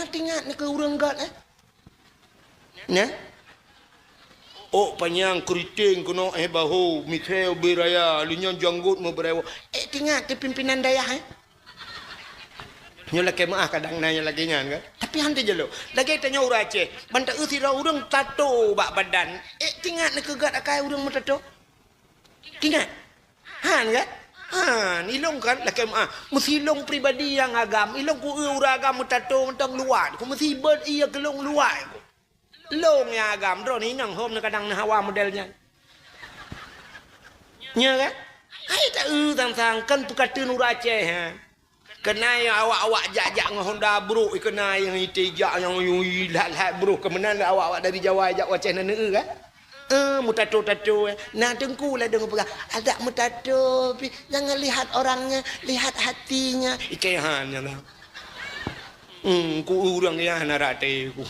Nah tinggal ni ke urang gat Nah. Oh panjang keriting kuno bahu mitreo beraya lunya janggut mo berewo. Tinggal tu pimpinan dayah Nyola kemah kadang nanya lagi nyan kan. Tapi hante je lo. Lagi tanya urang Aceh. Bantak usira urang tato bak badan. Tinggal ni ke gat akai urang tato. Tinggal. Han kan? Han ilong kan lagi mah. Mesti ilong pribadi yang agam. Ilong ku urang agam tato mentang luar. Ku mesti ber iya kelong luar. Long yang agam ro ni nang hom kadang hawa modelnya. Nya kan? Hai tak tang-tang kan pekatun urang Aceh ha. Kena yang awak-awak jajak dengan Honda bro, kena yang itejak yang lat-lat bro, kemenan awak-awak dari Jawa ajak wacah nana kan? Mutato-tato. Nah dengku lah dengan pegang. Ada mutato, jangan lihat orangnya, lihat hatinya. Ikehannya lah. Ku urang ya narate ku.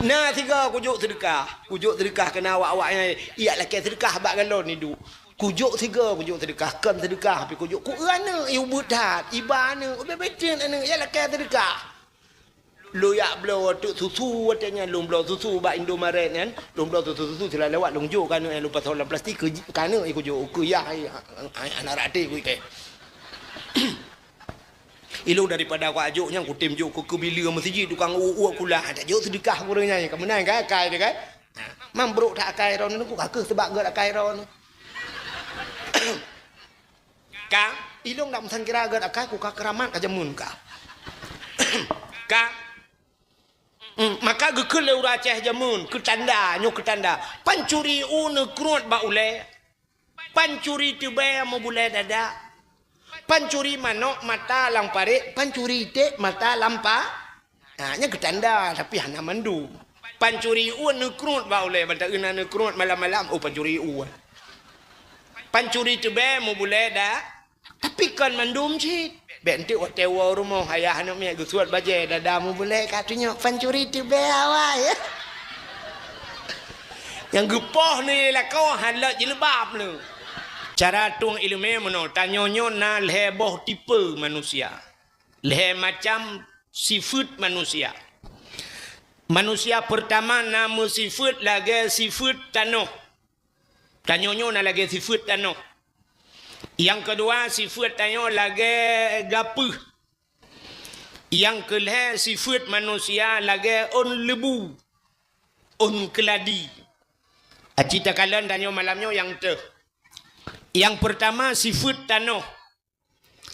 Nah tiga kujuk sedekah kena awak-awaknya. Iya lah ke sedekah bak galon ni du. Kujuk sedekah kan sedekah tapi kujuk ku ana iu budat ibana bebetin ana ya lah ke sedekah lu ya blo tu susu watanya lu blo susu ba Indomaret kan lu blo susu sila lewat lu jo kan lu pasal plastik kan ai kujuk ku ya anak rate ku ke ilu daripada aku ajuknya ku tim juk ku bila masjid tukang uak kula tak juk sedekah kurangnya ke menang kan akai dia kan mam bro tak akai ron ku kakek sebab gak akai ron Kang, ilong nak mesen kira agak akai ku keramat ka jamun ka. Kang. Maka gekul le ura Aceh jamun ke tanda nyo ke tanda. Pancuri une krut ba ule. Pancuri tube mo bule dada. Pancuri manok mata lang pare, pancuri te mata lampa. Nah, nya ke tanda tapi hana mandu. Pancuri une krut ba ule, banta una ne krut malam-malam oh pancuri Pancuri tu be mau boleh dah. Tapi kan mandum cik. Benti tewa rumah ayah anak mek gusuat baje dah mau boleh katanya pancuri tu be awak ya. Yang gepoh ni lah kau halak jilbab lu. Cara tung ilmu meno tanyonyo na leboh tipe manusia. Leh macam sifat manusia. Manusia pertama nama sifat lagi sifat tanah. Tanyonyo na lagi sifat tanah. Yang kedua sifat tanyo lagi gapuh. Yang kelih sifat manusia lagi on lebu. On keladi. Acita kalian tanyo malamnya yang tu. Yang pertama sifat tanah.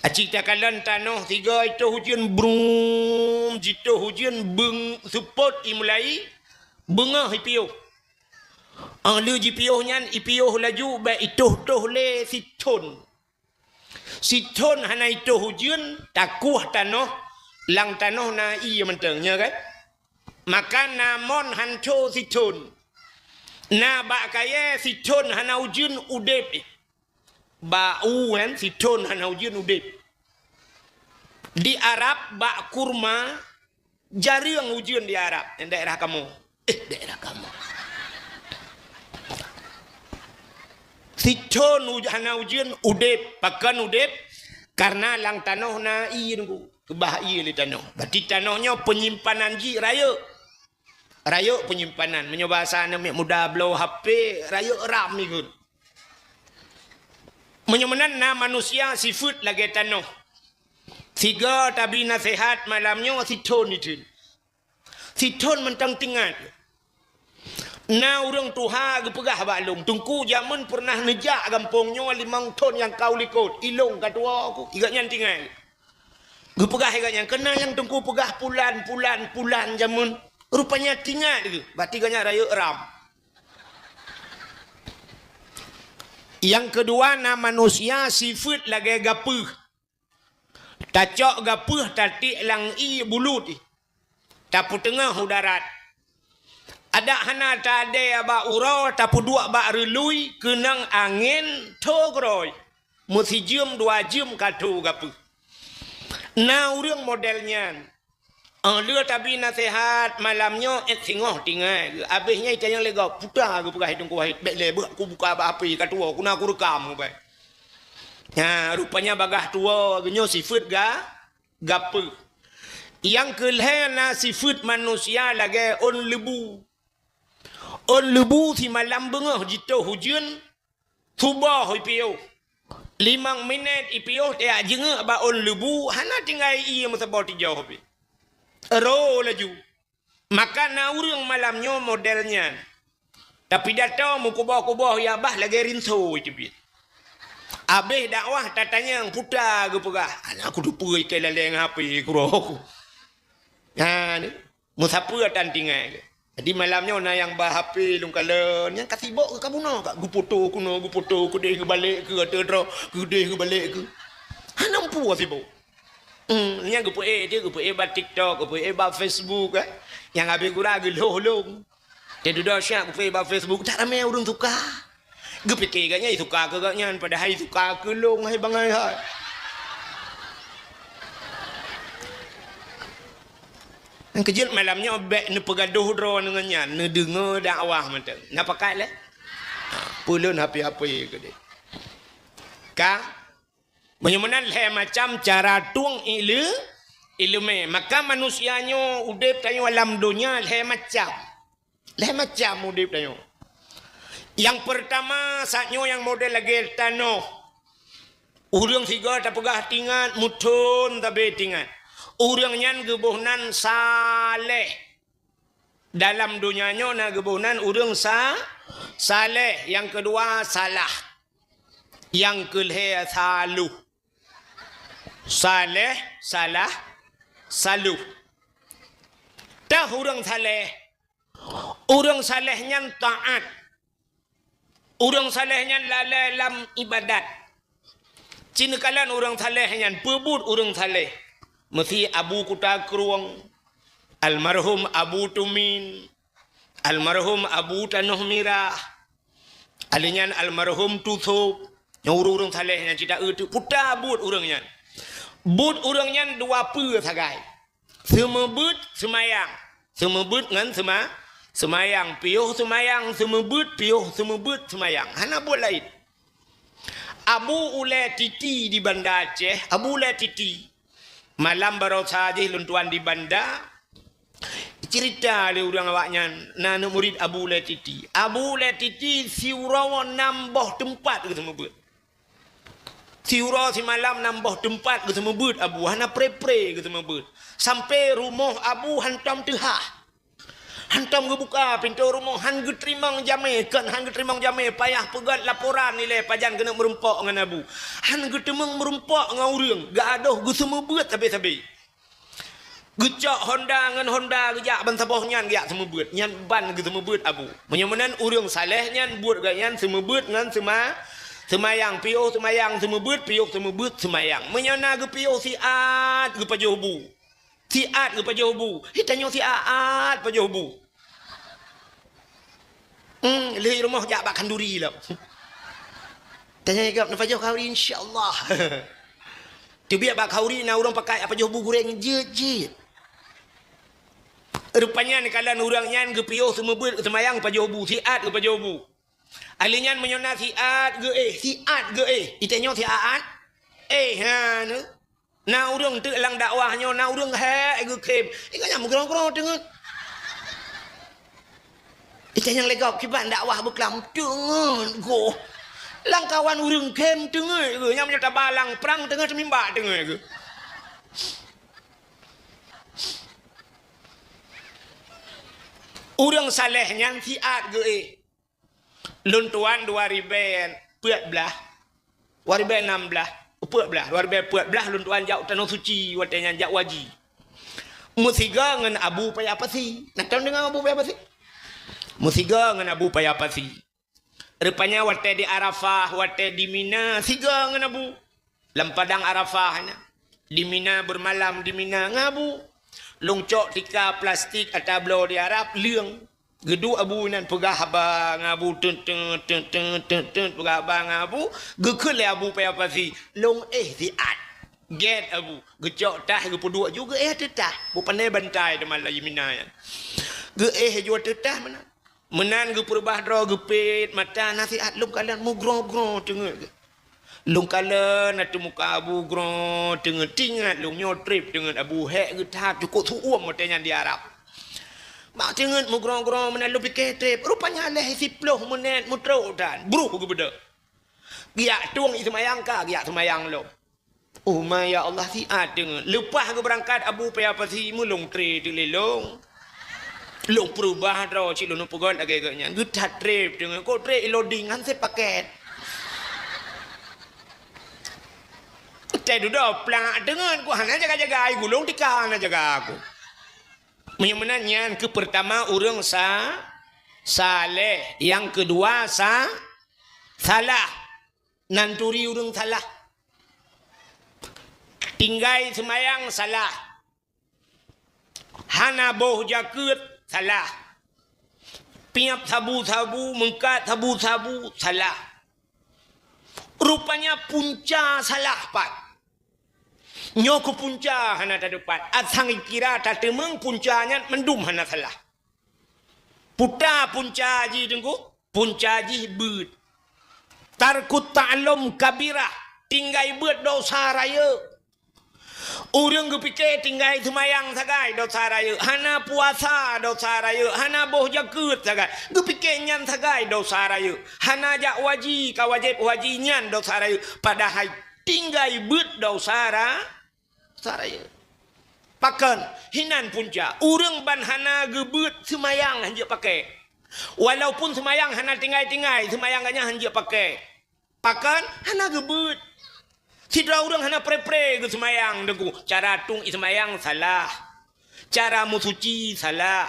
Acita kalian tanah tiga itu hujan brum. Jitu hujan beng support imulai. Bengah ipiu. Lu jipioh nyan ipioh laju ba itoh toh le siton hana itoh hujan takuh tanah lang tanah na iya mentengnya kan maka namon hanco siton na ba kaya siton hana hujan udep ba kan siton hana hujan udep di Arab ba kurma jarang hujan di Arab daerah kamu daerah kamu Siton hana ujian udep pakan udep karena lang tanah na iin ku kebahaya le tanah. Berarti tanahnya penyimpanan ji raya. Raya penyimpanan. Menyobasa na muda blow HP raya ram ikut. Menyemenan na manusia sifat lagi tanah. Tiga tabi nasihat malamnya siton itu. Siton mentang tinggal. Na orang tuha gepegah balung tungku zaman pernah nejak kampungnya 5 ton yang kau likut ilong katua aku igaknya tinggal gepegah igaknya kena yang tungku pegah pulan zaman rupanya tinggal gitu berarti igaknya raya ram yang kedua na manusia sifat lagi gapuh tacok gapuh tatik lang i bulut tapu tengah udarat ada hana tade aba uro tapu dua ba relui kenang angin togroi mesti jam 2 jam katu gapu na urang modelnya lu tapi nasihat malamnya singoh tinggal habisnya itanya lega putar aku pegah hidung ku wahid bele aku buka apa api katua aku nak aku rekam baik rupanya bagah tua genyo sifat gapu Yang kelihana sifat manusia lagi on lebu. On lebu si malam bengah jito hujan. Subah ipiyo. 5 minit ipiyo dia jengah ba on lebu. Hana tinggal iya musabah tijau hapi. Ero laju. Maka na urang malamnya modelnya. Tapi datang mukubah-kubah ya bah lagi rinso itu bi. Abeh dakwah tatanya yang putar ke pegah. Anak aku dupa ikan laleng hapi kurang. Nah, ni musafir dan tinggal. Jadi malamnya na yang bah HP lungkalan yang kasih bawa ke kamu nak gu foto ku deh ke balik ke atau ke deh ke balik ke. Hanam pu kasih bawa. Yang gu dia gu ba TikTok, gu ba Facebook Yang habis gura gu lolong. Dia dah syak gu ba Facebook tak ramai orang suka. Gu fikir katnya suka ke katnya pada hari suka ke long hai bangai hai. Yang kejut malamnya obek ne pegaduh dro dengannya, ne dengar dakwah macam. Nak pakai le? Pulun HP-HP ke dia. Ka menyemenan le macam cara tuang ilmu. Maka manusianya udip tayo alam dunia le macam. Le macam udip tayo. Yang pertama saatnya yang model lagi tanah. Urang tiga tak pegah tingat mutun tabe tingat. Orang yang gebuhnan saleh. Dalam dunianya na gebuhnan orang saleh. Yang kedua salah. Yang kelih saluh. Saleh, salah, saluh. Dah orang saleh. Orang salehnya taat. Orang salehnya lalai dalam ibadat. Cina kalan orang salehnya pebut orang saleh. Mesti Abu Kuta Keruang, almarhum Abu Tumin, almarhum Abu Tanuh Mirah, alinyan almarhum Tutup, yang urung saleh yang tidak itu putar but urangnya. But urangnya dua pe sagai. Semebut semayang. Semebut ngan semayang, piuh semayang, semebut piuh semebut semayang. Hana buat lain. Abu Ule Titi di Banda Aceh, Abu Ule Titi. Malam baru saja luntuan di bandar cerita le orang awaknya nana murid Abu Latiti. Abu Latiti siurau nambah tempat ke semua buat. Siurau si malam nambah tempat ke semua buat Abu hana pre-pre ke semua buat. Sampai rumah Abu hantam tehah. Hantam ke buka pintu rumah han ge terimang jamai kan han ge terimang jamai payah pegat laporan nilai pajan kena merempak dengan Abu. Han ge temang merempak dengan urang gak adoh ge semua buat sabe-sabe. Gecak Honda dengan Honda gejak ban sabohnya gak semua buat nyan ban ge semua buat Abu. Menyemenan urang saleh nyan buat gak nyan semua buat ngan semayang piuh semayang semua buat piuh semua buat semayang. Menyana ge piuh siat ge pajobu. Siat ge pajobu. Hitanyo siat pajobu. Lehi rumah jak bak kanduri lah. Tanya gap nak pajau kauri insya-Allah. Tu biar bak kauri na orang pakai apa jobu goreng je. Rupanya ni kalan orang nyan ge piuh semua ber semayang pajobu siat ge pajobu. Alinyan menyona siat ge Itenyo siat. Ha nu. Na orang tu lang dakwahnya na orang he ge kem. Ikanya mugrong-grong tengok. Itu yang legap kibat dakwah berkelam dengan go. Langkawan urang kem tengah ke yang menyata balang perang tengah semimba tengah ke. Urang salehnya siat ke luntuan 2014 2016 luntuan jauh tanah suci watanya jak waji. Musiga dengan Abu payah apa sih? Nak tahu dengan Abu payah apa sih? Musiga dengan Abu payah pasi. Rupanya wate di Arafah, wate di Mina, siga dengan Abu. Lampadang Arafah na. Di Mina bermalam di Mina ngabu. Longcok tika plastik atablo di Arab liang. Gedu Abu nan pegah abang Abu tun pegah abang Abu. Gekele Abu payah pasi. Long diat. Get Abu. Gecok tah gepuduk juga tetah. Bu pandai bantai teman lagi Mina ya. Ge jual tetah mana? Menan ge perbah dro ge pet mata nasihat lum kalian mugrong-grong tengok ge. Lung kala nak muka Abu Gron dengan tingat lung nyotrip dengan Abu Hek getat cukup suum matanya di Arab. Mak tingat mu Gron mana lu fikir trip rupanya leh 10 menit mutro dan buru ke beda. Giak tuang ismayang ka giak semayang lo. Oh my ya Allah si dengan lepas ke berangkat Abu pe apa si mulung tri dilelong. Long perubah ro cik lu pegon agaknya getat trip dengan ko trip loading han se paket. Saya duduk pelang dengan aku hanya jaga-jaga aku gulung tika hanya jaga aku. Menyenangnya ke pertama orang saleh, yang kedua salah. Nanturi orang salah. Tinggai semayang salah. Hana boh jakut salah. Piap sabu-sabu mengkat sabu-sabu salah. Rupanya punca salah pak. Nyoko punca hana tak dapat. Asang kira tak temeng puncanya mendum hana salah. Puta punca ji dengku. Punca ji beut. Tarkut ta'lum kabirah. Tinggai beut dosa raya. Orang kepikir tinggai semayang sagai dosa raya. Hana puasa dosa raya. Hana boh jakut sagai. Kepikir nyan sagai dosa raya. Hana jak wajib kawajib wajib nyan dosa raya. Padahal tinggai beut dosa raya. Pakan hinan punca. Urang ban hana gebut semayang hanya pakai. Walaupun semayang hana tinggai-tinggai semayang hanya pakai. Pakan hana gebut. Sidra urang hana pre-pre ke semayang dengku. Cara tung semayang salah. Cara musuci salah.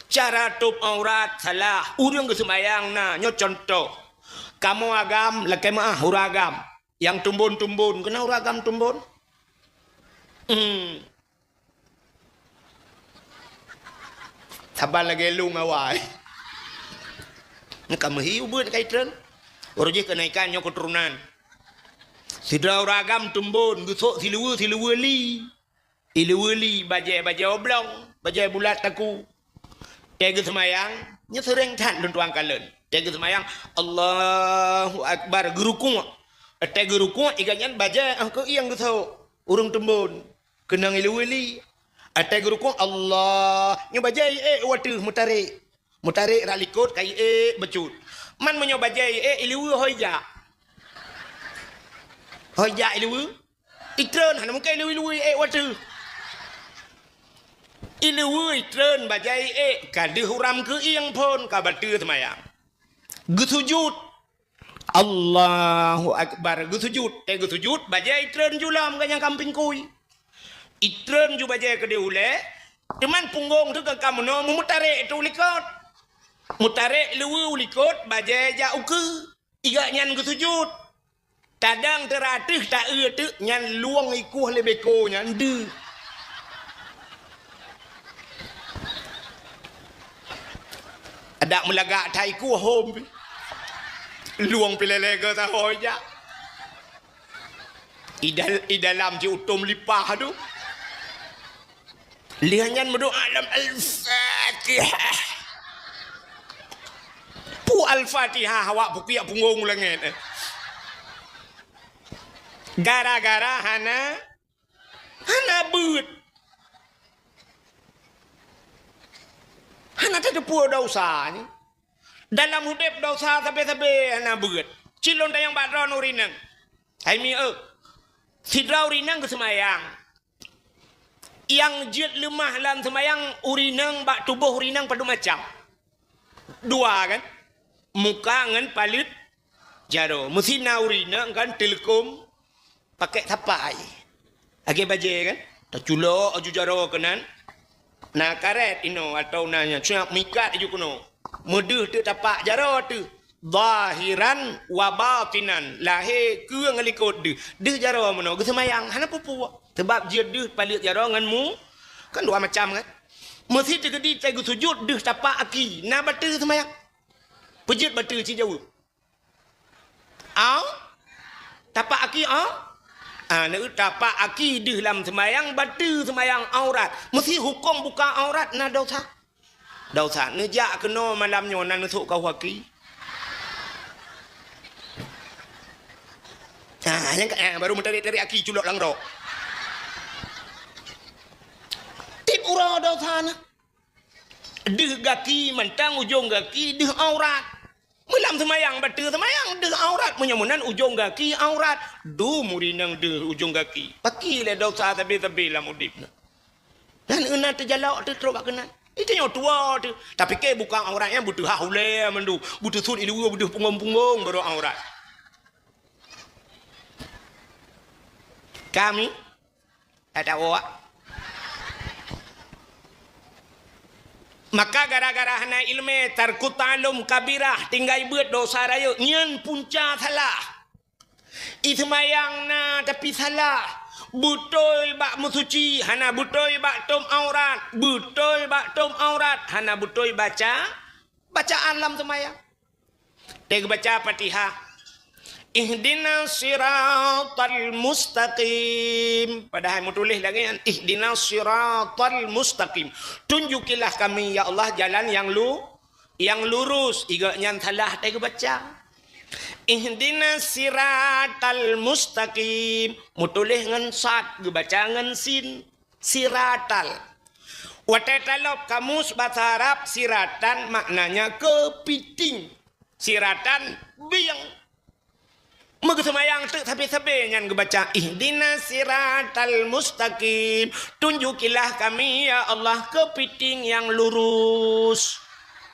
Cara tup aurat salah. Urang ke semayang na nyo contoh. Kamu agam lakai maah uragam. Yang tumbun-tumbun kena uragam tumbun. Sabar lagi lu ngawai. Nak mahiu buat kaitan. Orang je kenaikannya keturunan. Sidra ragam tumbun, gusok siluwe li. Iluwe bajai oblong, bajai bulat taku. Tega semayang, nya sering tan tuang kalen. Tega semayang, Allahu Akbar gerukung. Tega gerukung ikannya bajai angko yang gusok. Urung tumbun. Kenang iluwili. Atai guru ko Allah. Nya bajai watu mutarik ralikot kai becut. Man menyo bajai iluwi hoja. Hoja iluwi. Itren hana mungkin iluwi watu. Iluwi itren bajai kadi huram ke iyang pon ka batu semayang. Gesujud. Allahu Akbar gesujud. Gesujud bajai itren julam kanyang kamping kuy. Itren juga baca ke dia ule. Cuman punggung tu ke kamu no mutarik tu ulikot. Mutarik luwe ulikot baca jauh ke. Iga nyan ke sujud. Kadang teratih tak tu nyan luang ikuh lebeko nyan de. Ada melagak taiku home. Luang pilele ke tak hoja. Idalam si utum lipah tu. Lihanyan berdoa alam Al-Fatihah. Pu Al-Fatihah awak pukiak punggung langit. Gara-gara hana beut. Hana tak ada dosa ni. Dalam hidup dosa sampai-sampai hana beut. Cilon tayang badron urinang. Hai mi sidra urinang ke semayang. Yang jut lemah dalam semayang urinang bak tubuh urinang padu macam. Dua kan? Muka dengan palit jaro. Mesin urinang kan telekom pakai tapai. Agi baje kan? Tak culok aju jaro kanan. Nah karet ino atau nanya cuma mikat aju kuno. Meduh tu tapak jaro tu. Zahiran wa batinan. Lahir ke ngalikot de. De jaro mano ke semayang hana pupu. Sebab dia deh palit jaranganmu kan dua macam kan. Mesti terjadi tegu sujud deh tapak aki. Na batu semayang. Pejit batu si jauh. Tapak aki nak tapak aki deh dalam semayang batu semayang aurat. Mesti hukum buka aurat na dosa. Dosa nejak kena malamnya nan nusuk kau aki. Yang baru mentari aki culok langrok. Tip ura dosa na. Deh gaki mentang ujung gaki deh aurat. Melam semayang batu semayang deh aurat. Menyamunan ujung gaki aurat. Du murinang deh ujung gaki. Paki le dosa tapi lah mudipna. Dan enak terjalak tu teruk kena. Itu yang tua tu. Tapi ke bukan auratnya butuh haule mendu. Butuh sud ilu butuh punggung-punggung baru aurat. Kami ada awak. Maka gara-gara hana ilmu tarku ta'lum kabirah tinggal buat dosa raya nyen punca salah. Ismayang na tapi salah. Betul bak musuci hana betul bak tom aurat. Betul bak tom aurat hana betul baca alam semayang. Teg baca Fatihah. Ihdinas siratal mustaqim. Padahal mau tulis lagi kan. Ihdinas siratal mustaqim. Tunjukilah kami ya Allah jalan yang lurus. Igaknya salah tak baca. Ihdinas siratal mustaqim. Mau tulis dengan sad, baca dengan sin. Siratal. Watetalop kamus bahasa Arab siratan maknanya kepiting. Siratan biang. Maka semayang tu sampai-sampai yang baca ihdinas siratal mustaqim. Tunjukilah kami ya Allah kepiting yang lurus.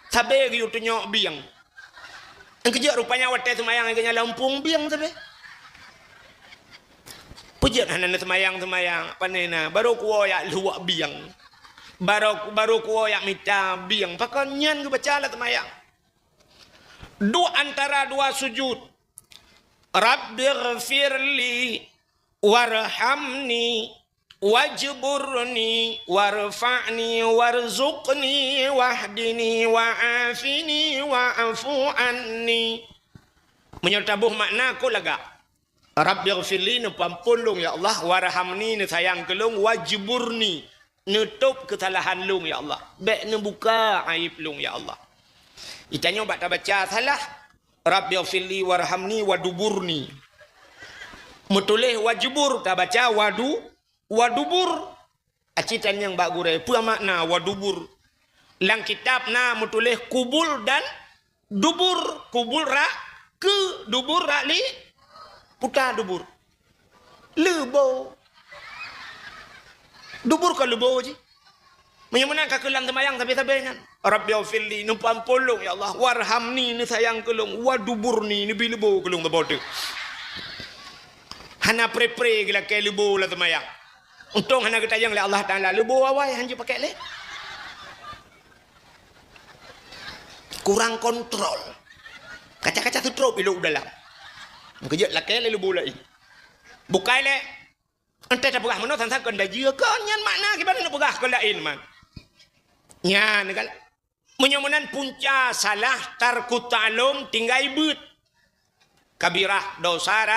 Sampai gitu tunyok biang. Yang kejap rupanya waktu semayang yang lampung biang sampai. Pujat hana semayang. Panena baru kuo ya luak biang. Baru kuo ya mita biang. Pakanya yang baca lah semayang. Antara dua sujud. Rabbighfirli warhamni wajburni warfa'ni warzuqni wahdini wa'afini wa'afu anni. Menyertabuh makna aku laga. Rabbighfirli ni pampulung ya Allah, warhamni ni sayang kelung, wajburni nutup kesalahan lung ya Allah. Baik ni buka aib lung ya Allah. Itanya baca salah. Rabbighfirli warhamni waduburni. Mutulih wajibur tak baca wadubur. Acitan yang bak gurai apa makna wadubur. Lang kitab na mutulih kubul dan dubur. Kubul rak ke dubur rak li putar dubur. Lebo. Dubur ke lebo je. Menyamuna kakelang semayang sampai-sampai kan. Rabbighfirli numpang polong ya Allah. Warhamni ni sayang kelong. Waduburni ni bilebo kelong terbodoh. Hana pre-pre gila ke lebo lah semayang. Untung hana ketayang le Allah Ta'ala. Lebo awal hanya pakai le. Kurang kontrol. Kaca-kaca tu trop iluk dalam. Kejap lah ke le lebo lah. Bukai le. Entah tak pegah mana tanpa kena jia kan nyan makna gimana nak pegah ke lain man. Nyan kan. Menyamunan punca salah tarku ta'lum tinggal but. Kabirah dosa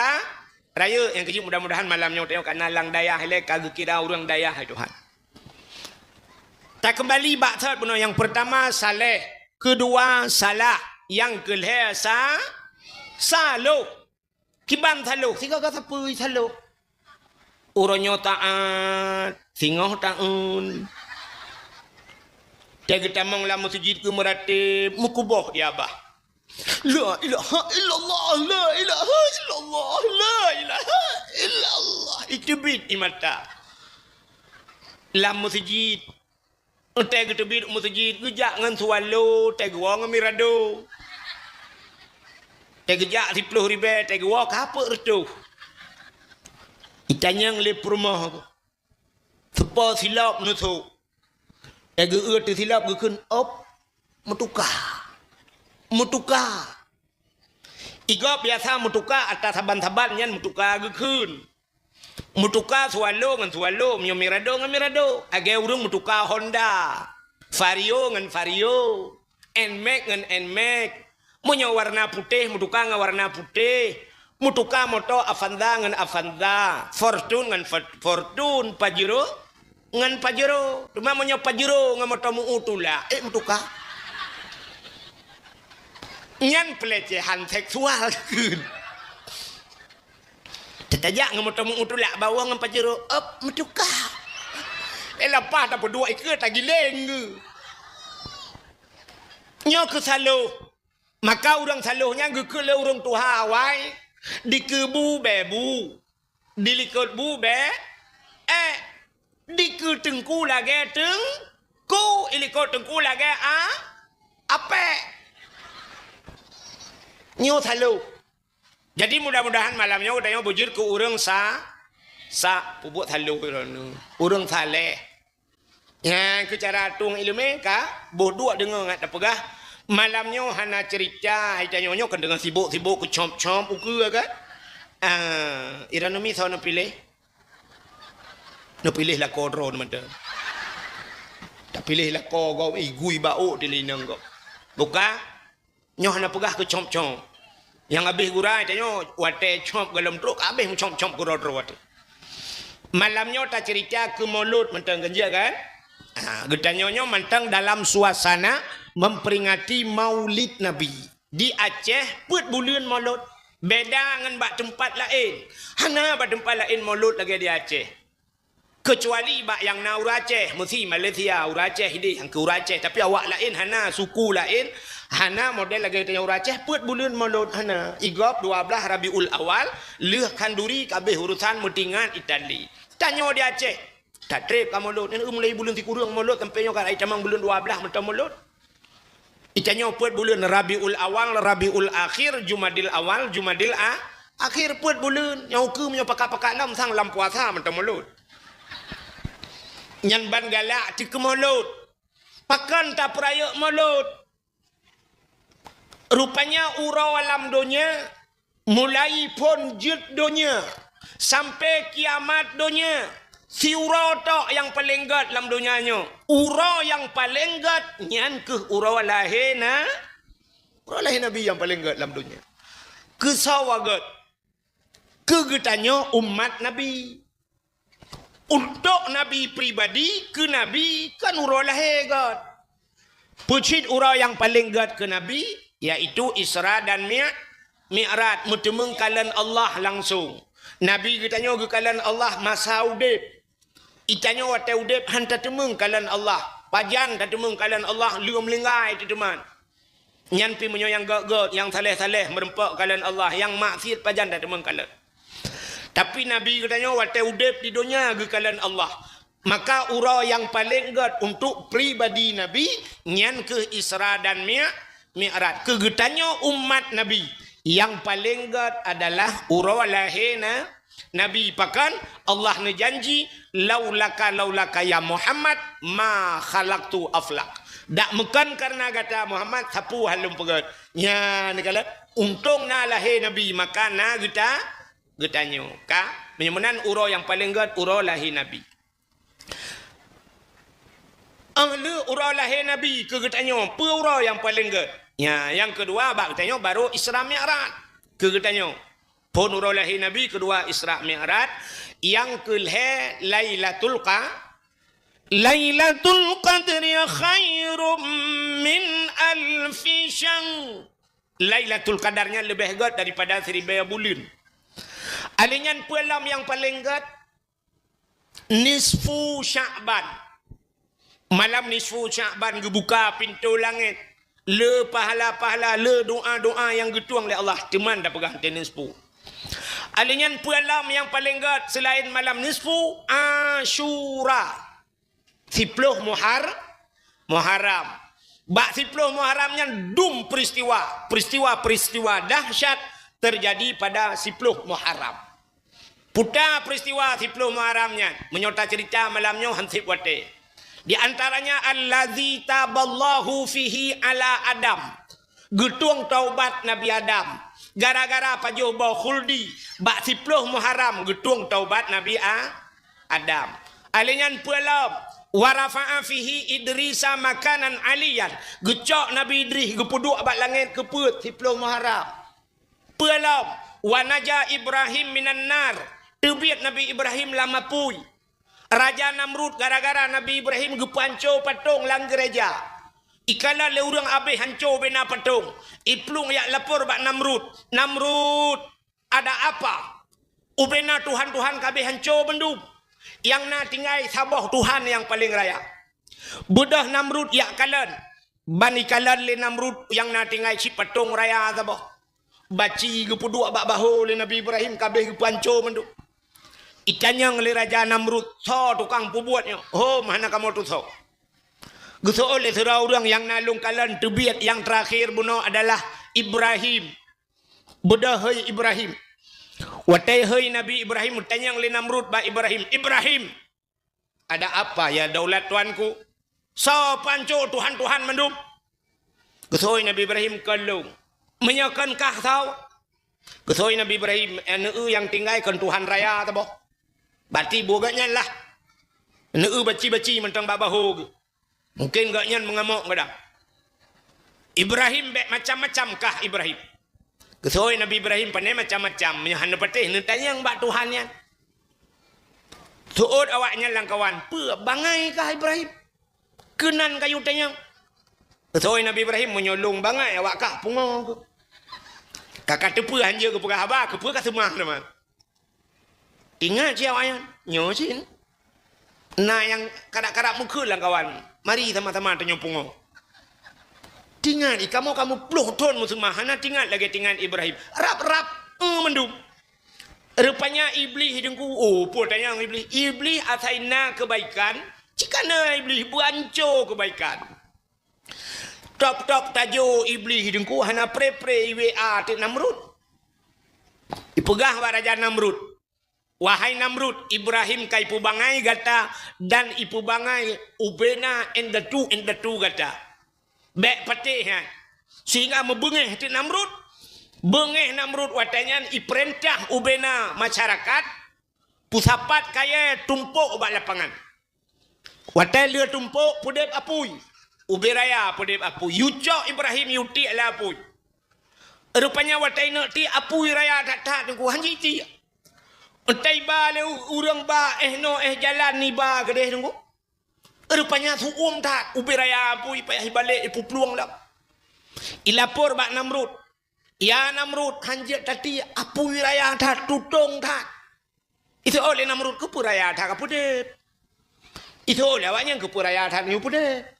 raya yang kecil mudah-mudahan malamnya tengok kat nalang dayah le kagak kira orang dayah Tuhan. Tak kembali baksat benar yang pertama saleh, kedua salah, yang kelih saluh. Kiban saluh, tiga kata pui saluh. Uronyo taat, singoh taun. Dia kita menglah masjid ke meratib, mukuboh ya bah. La ilaha illallah, la ilaha illallah, la ilaha illallah. Itu bit imata. Lam masjid. Entah kita bit masjid, gejak ngan sualo, teh gua ngan mirado. Teh gejak 10 ribu, teh gua kapur tu. Itanya ngelip rumah aku. Sepa silap nutuk. Ega tu silap gekun op. Mutuka. Iga biasa mutuka atas saban-saban nyan mutuka gekun. Mutuka sualo ngan sualo. Mio mirado ngan mirado. Aga urung mutuka Honda. Vario ngan Vario. Nmax ngan Nmax. Munyo warna putih mutuka ngan warna putih. Mutuka moto Avanza ngan Avanza, Fortune ngan Fortune, Pajero ngan Pajero. Cuma munyo Pajero ngan moto muutula. Mutuka. Nyan pelecehan seksual kun. tajak ngam temu utulak bawah ngam pajero up metuka. Lepas tak berdua ke tak gileng ke. Nyo ke saloh. Maka orang salohnya ke le orang tuha wai. Di kebu bebu. Di likut bu be. Di ke tengku lagi tengku. Ilikut tengku lagi apa? Nyo saloh. Jadi mudah-mudahan malamnya udahnya bujur ke orang sa pupuk saloh. Orang saleh. Ya, ke cara tung ilmu ka bodoh dengar ngat pegah malamnya hana cerita itanyo kan dengan sibuk-sibuk ke comp-comp uku kan iranomi no pilih lah kodro teman-teman tak pilih lah kau igui bau di linang kau buka nyoh hana pegah ke comp-comp yang habis gurai itanyo wate comp galam truk habis comp-comp kodro wate malamnya tak cerita ke mulut mentang genja kan. Gedanyonyo mantang dalam suasana memperingati Maulid Nabi di Aceh put bulan Maulud beda dengan bak tempat lain hana bak tempat lain Maulud lagi di Aceh kecuali bak yang na ura Aceh mesti Malaysia ura Aceh ini yang ke ura Aceh tapi awak lain hana suku lain hana model lagi tanya ura Aceh put bulan Maulud hana igop 12 Rabiul Awal leh kanduri kabeh urusan mutingan Itali tanya di Aceh tak trip kamu mulut. Ini mulai bulan 3 mulut sampai nyo kat camang bulan 12 mentang mulut. Icanyo puat bulan Rabiul Awal, Rabiul Akhir, Jumadil Awal, Jumadil Akhir puat bulan. Yang ke menyo pakak-pakak lam sang lam puasa mentang mulut. Nyan ban galak ti ke mulut. Pakan tak peraya mulut. Rupanya urau alam dunia mulai pun jut dunia sampai kiamat dunia. Si urau tok yang paling gat dalam dunianya. Urau yang paling gat nyan ke urau lahir urau lahir Nabi yang paling gat dalam dunia. Kesawagat. Kegetannya umat Nabi. Untuk Nabi pribadi ke Nabi kan urau lahir gat. Pucit urau yang paling gat ke Nabi iaitu Isra dan Mi'raj bertemu kalian Allah langsung. Nabi katanya ke kalian Allah masa udip. Itanya wate udip hanta temung kalian Allah. Pajan tak temung kalian Allah lium linggai tu teman. Nyan pi menyo yang gak yang saleh-saleh merempak kalian Allah, yang maksiat pajan tak temung kalian. Tapi Nabi katanya wate udip di dunia ke kalian Allah. Maka urau yang paling gat untuk pribadi Nabi nyan ke Isra dan Mi'raj. Kegetanya umat Nabi yang paling gat adalah urau lahir Nabi. Pakan Allah ne janji laulaka ya Muhammad ma khalaqtu aflak. Dak mekan karena kata Muhammad sapu halum pegat. Nya ni kala untung na lahir Nabi maka na getanyo ka menyemenan urau yang paling gat urau lahir Nabi. Ahli urau lahir Nabi ke getanyo pe urau yang paling gat. Ya yang kedua bak getanyo baru Isra Mi'raj ke getanyo. Pun urau lahir Nabi kedua Isra Mi'raj. Yang kelih Lailatul Qadri khairum min alfi syahr. Lailatul Qadarnya lebih gat daripada 1000 bulan. Alinyan pulam yang paling gat nisfu Sya'ban. Malam nisfu Sya'ban gebuka pintu langit. Le pahala-pahala, le doa-doa yang getuang oleh Allah. Teman dah pegang nisfu. Alinyan pualam yang paling gat selain malam nisfu Asyura. 10 Muharram. Bak 10 Muharramnya dum peristiwa dahsyat terjadi pada 10 Muharram. Putar peristiwa 10 Muharramnya menyerta cerita malamnya hansip wate. Di antaranya allazi taballahu fihi ala Adam. Getung taubat Nabi Adam. Gara-gara pajuh bau khuldi. Bak 10 Muharram getung taubat Nabi Adam. Alinyan pualam. Warafa'a fihi Idrisa makanan aliyan. Gecok Nabi Idris gepuduk abad langit keput 10 Muharram. Pualam. Wanaja Ibrahim minan nar. Tebiat Nabi Ibrahim lama pui. Raja Namrud gara-gara Nabi Ibrahim gepancur patung lang gereja. Ikala le urang abe hancur bina patung. Iplung yak lapor bak Namrud. Namrud, ada apa? Ubena Tuhan-Tuhan kabeh hancur bendum. Yang na tinggal sabah Tuhan yang paling raya. Budah Namrud yak kalan. Bani kalan le Namrud yang na tinggal si patung raya sabah. Baci ke puduk bak bahu le Nabi Ibrahim kabeh ke hancur bendum. Itanyang le Raja Namrud. So tukang pubuatnya. Oh mana kamu tu so. Gusto oleh surau orang yang nalung kalan tebiat yang terakhir bunuh adalah Ibrahim. Budah hai Ibrahim. Watai hai Nabi Ibrahim tanyang le Namrud ba Ibrahim. Ibrahim, ada apa ya daulat tuanku? So panco Tuhan-Tuhan mendum. Kesoi Nabi Ibrahim kalau menyakankah tahu? Kesoi Nabi Ibrahim yang tinggal kan Tuhan raya tahu. Berarti boganya lah. Baci-baci mentang babahu. Mungkin gak nyan mengamuk kadang. Ibrahim macam-macam kah Ibrahim? Kesoi Nabi Ibrahim pandai macam-macam. Yang hendak patih nak tanya yang bak Tuhannya. Suud awaknya lang kawan. Bangai kah Ibrahim? Kenan kayu tanya. Kesoi Nabi Ibrahim menyolong bangai awak kah pungo. Kakak tepu hanja ke pegah abah. Ke pegah semua teman. Ingat siawaknya. Nyosin. Nah yang karak-karak muka lang kawan. Mari sama-sama tanya pungo. Tinggal kamu peluh ton musuh hana tinggal lagi tinggal Ibrahim. Rap mendum. Rupanya iblis hidungku. Oh, pun tanya iblis. Iblis ataina kebaikan. Cikana iblis buanco kebaikan. Top tajo iblis hidungku hana pre IWA ti Namrud. Ipegah ba Raja Namrud. Wahai Namrud, Ibrahim kai ipu bangai gata dan ipu bangai ubena in the two gata. Bek patih ha. Sehingga membengeh ti Namrud. Bengeh Namrud watanya iperintah ubena masyarakat pusapat kaya tumpuk bak lapangan. Watai lia tumpuk pudep apui. Uberaya pudep apui. Yucok Ibrahim yuti ala apui. Rupanya watai nak ti apui raya tak tunggu hanji ti. Entai ba le urang ba jalan ni ba kedeh tunggu. Rupanya suum tak uberaya apui payah balik ipu peluang lah. Ilapor bak Namrud. Ya Namrud hanjat tadi apui raya tak tutung tak. Itu oleh Namrud ke puraya tak kapudep. Itu oleh awaknya ke puraya tak ni pudep.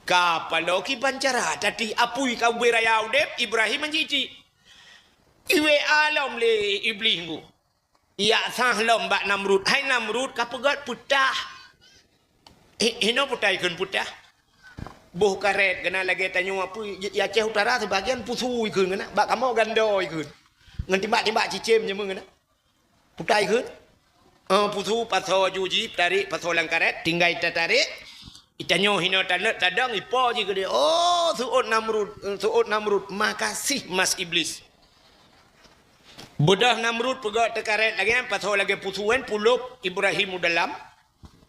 Kapalo ki bancara tadi apui ka uberaya udep Ibrahim menjici. Iwe alam le iblis bu. Ya sahlom bak Namrud. Hai Namrud kapegat putah. Hino putai kun putah. Boh karet kena lagi tanya apa ya Aceh Utara sebagian pusui kun kena. Bak kamu gandoi kun. Ngan timbak cicim je mung kena. Putai kun. Pusu paso juji tarik paso lang karet tinggal tarik. Itanyo hino tadang ipo je gede. Oh suut Namrud. Makasih Mas Iblis. Budah Namrud pegat tekaret lagi paso lagi pusuan pulup Ibrahim dalam.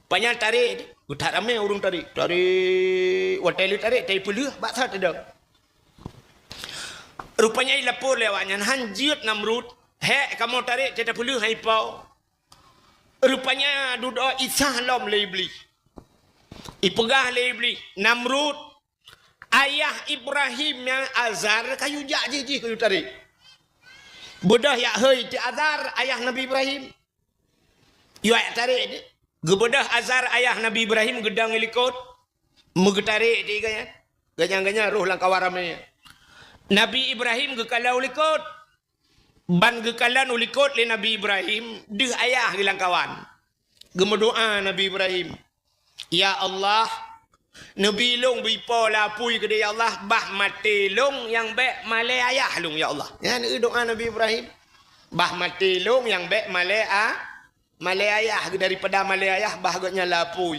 Banyak tarik. Tak ramai orang tarik. Tarik. Watai tarik. Tarik peluh. Baksa tidak. Rupanya lapor lewatnya. Hanjut Namrud. Hek kamu tarik. Tidak peluh. Hai pau. Rupanya duduk isah lom le iblis. Ipegah le iblis. Namrud. Ayah Ibrahim yang Azar. Kayu jak je kayu tarik. Budah yak hei. Azar ayah Nabi Ibrahim. Yuak tarik je. Gebedah Azar ayah Nabi Ibrahim gedang ilikot. Megetarik dia kan. Ganyang-ganyang roh lang kawaramnya. Nabi Ibrahim gekalau ulikot. Ban gekalan ulikot le Nabi Ibrahim. Dih ayah gilang kawan. Gemedoa Nabi Ibrahim. Ya Allah. Nabi long bipo lapui ke dia ya Allah. Bah mati long yang bek malai ayah long ya Allah. Ya doa Nabi Ibrahim. Bah mati long yang bek malai Malayayah daripada Malayayah bahagiannya lapui.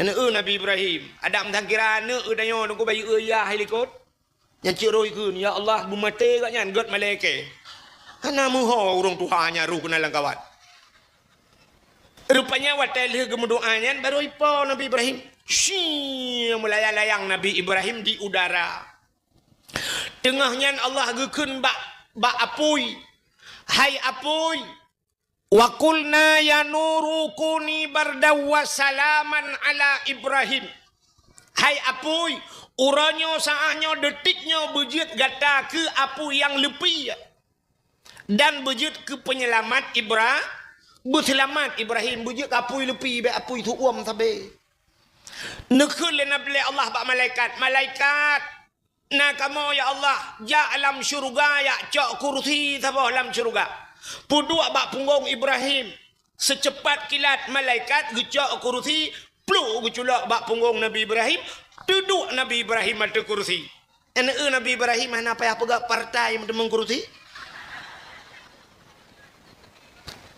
Nabi Ibrahim. Ada mentang kira danyo nunggu bayi ayah helikot. Yang ciroi kun ya Allah bumate katnya ngot Malayke. Kana muho urang Tuhannya ruh kenalan kawan. Rupanya watai gemudoanya baru ipo Nabi Ibrahim. Melayang-layang Nabi Ibrahim di udara. Tengahnya Allah gekun bak apui. Hai apui. Wa qulna ya nuru kuni bardaw wa salaman ala Ibrahim. Hai apui, uranyo saahnya detiknya bejit gata ke apu yang lepi. Dan bujud ke penyelamat berselamat Ibrahim bujud apui lepi be apui tu uam sabe. Nekul nabi Allah ba malaikat nak kamu ya Allah ja alam syurga ya cok kursi sabah alam syurga. Puduk bak punggung Ibrahim secepat kilat malaikat gecok kursi pluk geculak bak punggung Nabi Ibrahim duduk Nabi Ibrahim ada kursi. Nabi Ibrahim mana payah pegak partai mendemeng kursi.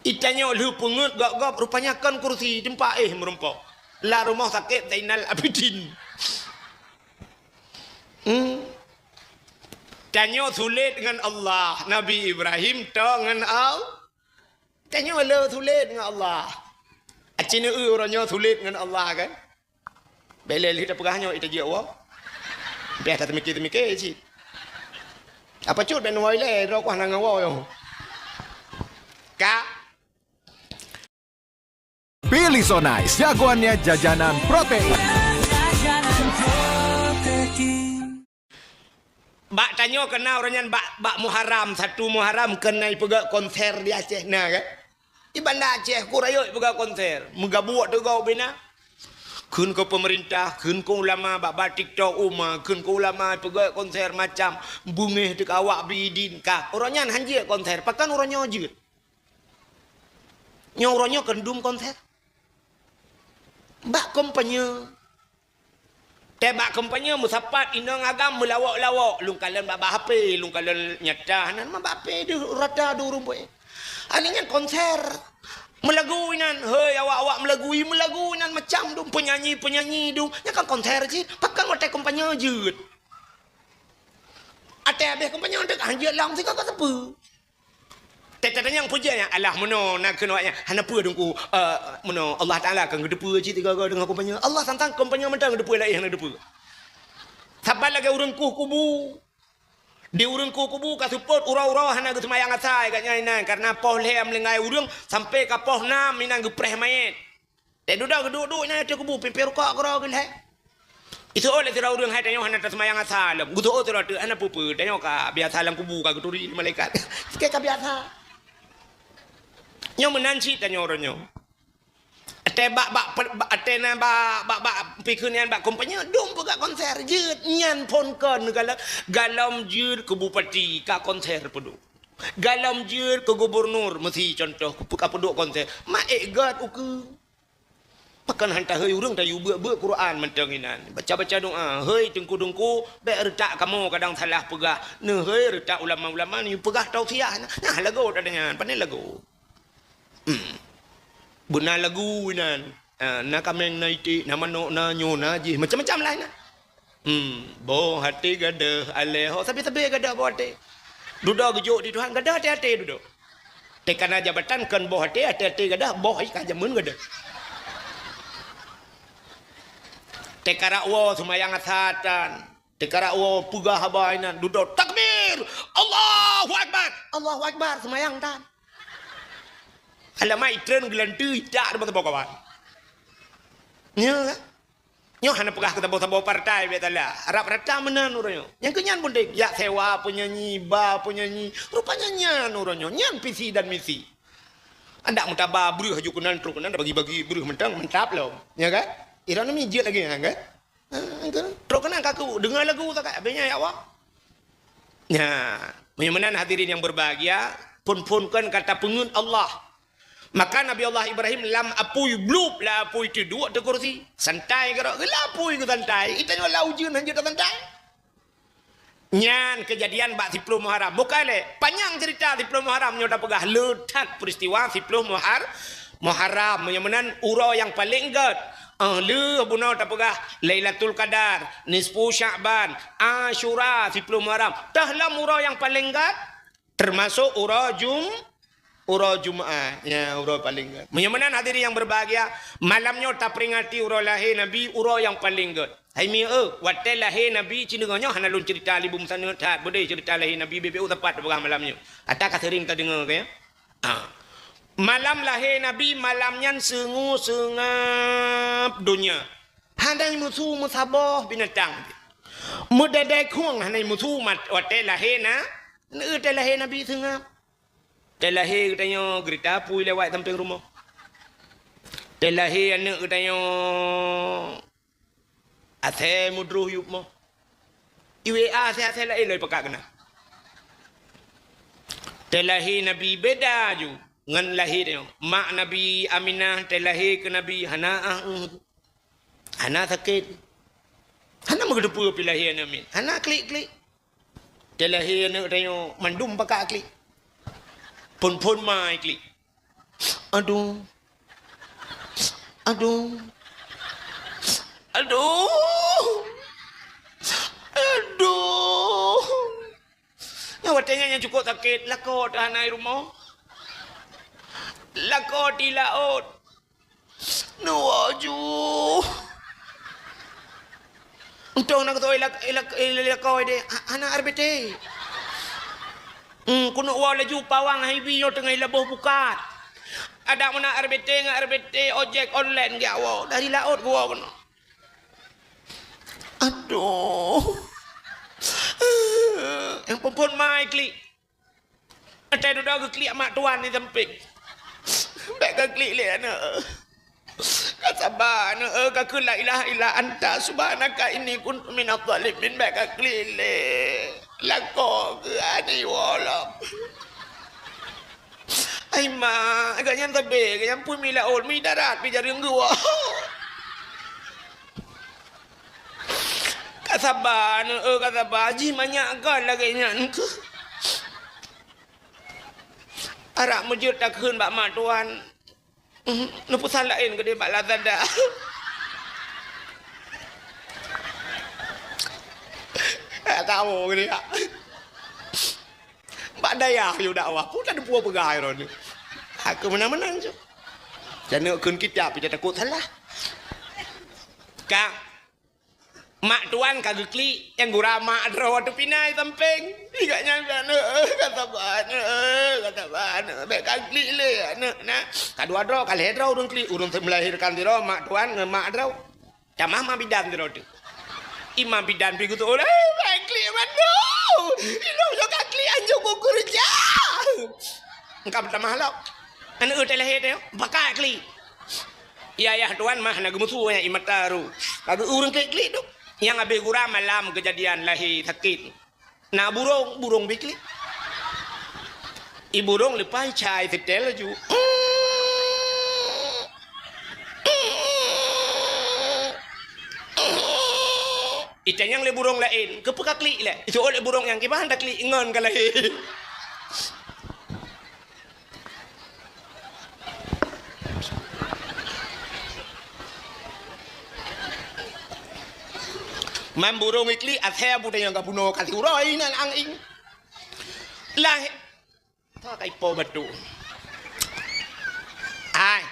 Itanya lu pungut gak rupanya kan kursi tempat merempok. La rumah sakit Zainal Abidin. Tanya sulit dengan Allah. Nabi Ibrahim dengan Allah. Tanya lu sulit dengan Allah. Acina orangnya sulit dengan Allah kan. Bila kita pegahnya itu jawab. Biar tak mikir sih. Apa cut dan wile rok nang ngawau yo. Kak. Pilih So Nice, jagoannya jajanan protein. Bak tanya kena orangnya bak Muharram satu Muharram kena pegak konser di Aceh nah kan. Di bandar Aceh kurayoi pegak konser. Mengabuat tu kau bina. Kun ke pemerintah, kun ke ulama bak TikTok umma, kun ke ulama pegak konser macam bungeh dek awak bidin kah. Orangnya hanjir konser, pakan orangnya je. Nya orangnya kendum konser. Bak kompanya. Tebak kompanya musapat inang agam melawak-lawak lung kalian bak HP lung kalian nyata nan bak HP dia rata du rumput. Aningan konser melaguinan hei awak-awak melaguinan macam tu penyanyi tu nya kan konser je pakan hotel kompanya je. Ate habis kompanya dak anjir lang sing kau apa. Tetanya yang pujiannya Allah meno nak kenanya hana apa dengku meno Allah Taala kan gedepa je tiga dengan kompanya Allah tantang kompanya mentang gedepa lain hana depa sabar lagi urang kubu di urang kubu ka support urau-urau hana ge semayang asai katnya ina karena poh le melengai urang sampai ka poh 6 minang gepreh mayit te duduk nya te kubu pimper kok kro ge le itu oleh tira urang hai tanya hana semayang asai lem gutu o tira hana pupu tanya ka biasa lam kubu ka guturi malaikat sikit ka biasa. Nyo menanci tanya orangnya. Ate bak atena bak pikunian bak kompanya dum buka konser jeut nyan pon kon galam jeut ke bupati ka konser pedu. Galam jeut ke gubernur mesti contoh buka peduk konser. Mak god uke. Pakan hantar heuy urang tayu beuk Quran mentang inan. Baca-baca doa. Heuy dengku be retak kamu kadang salah pegah. Ne heuy retak ulama-ulama ni pegah tausiah. Nah lagu adanya pandai lagu. Benar lagu nan nak kameng naiti nama no na nyona ji macam-macam lah na boh hati gada aleho sabi-sabi gada boh hati duduk gejuk di Tuhan gada hati-hati duduk tekana jabatan kan boh hati gada boh ai kajamun gada tekara wo sumayang asatan tekara wo pugah habainan duduk takbir Allahu akbar sumayang tan alamai tren gelantu tak ada kawan. Nyo hana pegah kita bawa partai betala. Arab rata menan uranyo. Yang kenyan pun dek ya sewa penyanyi, rupanya nyan uranyo. Nyan visi dan misi. Anda mentaba beruh haju kunan truk kunan bagi-bagi beruh mentap lo. Ya kan? Irana mijit lagi ya kan? Truk kunan kaku dengar lagu tak kak abenya ya awak. Ya, menan hadirin yang berbahagia, pun kan kata pengun Allah. Maka Nabi Allah Ibrahim lam apui blub la apui tu dua tu kursi santai gerak la apui ke santai itanya la ujian hanya santai nyan kejadian bak 10 Muharram bukan le panjang cerita 10 Muharram nyo dah pegah letak peristiwa 10 Muharram menyamanan urau yang paling gad le buno dah pegah Lailatul Qadar nisfu Sya'ban Asyura 10 Muharram dahlah urau yang paling gad termasuk urau Jumaat, ya urau paling gad. Menyamanan hadirin yang berbahagia, malamnya tak peringati urau lahir Nabi, urau yang paling gad. Hai mi watel lahir Nabi cindengannya hana lun cerita libum sana tak boleh cerita lahir Nabi BPU tepat berah malamnya. Ada sering tak dengar ke ya? Malam lahir Nabi malamnya sengap dunia. Handai musuh musabah binatang. Mudadai kuang handai musuh mat watel lahir na. Watel lahir Nabi sengap. Terlahir katanya gerita pui lewat samping rumah. Terlahir anak katanya asal mudruh yuk mo. Iwe asal lain lagi pakak kena. Terlahir Nabi beda ju ngan lahir dia. Mak Nabi Aminah terlahir ke Nabi Hana Hana sakit. Hana mengedepu pi lahir Nabi. Hana klik. Terlahir anak katanya mandum pakak klik. Pun mai klik. Aduh. Yang watanya yang cukup sakit. Lakot hanai rumah. Lakot di laut. Nuaju. Untung nak tahu lakot dia. Anak RBT. Kuno wala ju pawang hibi yo tengah labuh bukat. Ada mana RBT dengan RBT ojek online dia awak dari laut gua kono. Aduh. Yang perempuan mai klik. Ada duduk ke klik mak tuan ni samping. Baik ke klik le anak. Kau sabar anak. Kau la ilaha illa anta subhanaka inni kuntu minadh dhalimin. Baik ke klik le. Lakok ke ani walap. Ai ma, agaknya tabe, agaknya pun mila ol, mi darat, mi jaring gua. Kasabar, kasabar, ji banyak kan lagi nyan ke. Arak mujud tak kun bak mak tuan. Lepas salahin ke dia bak Lazada. Tahu ke dia. Bak daya you dakwah pun tak ada puas pegai ron. Aku menang-menang je. Jangan kun kita tidak takut salah. Kak. Mak tuan kagak klik yang gura mak draw tu pinai samping. Igaknya kata bahan. Baik klik le anak nak. Kadua draw kali draw urun klik urun melahirkan draw mak tuan ngemak draw. Camah mah bidan draw tu. Imam bidan pergi tu orang baik klik mana? Ilo juga klik anjuk gugur je. Engkau pertama halak. Anak udah lahir dia, pakai klik. Ya tuan mah nak musuh yang imat taru. Kagak urang klik tu. Yang habis gurau malam kejadian lahir sakit. Nah burung biklik. Ibu burung lepas cai setel ju. Itu yang le burung lain, kepeka klik le. Itu oleh burung yang kibah hendak klik ngon kalau. Man burung ikli athe budak yang kabuno kasi uroi nan ang ing. Lah tak kai po batu. Ai.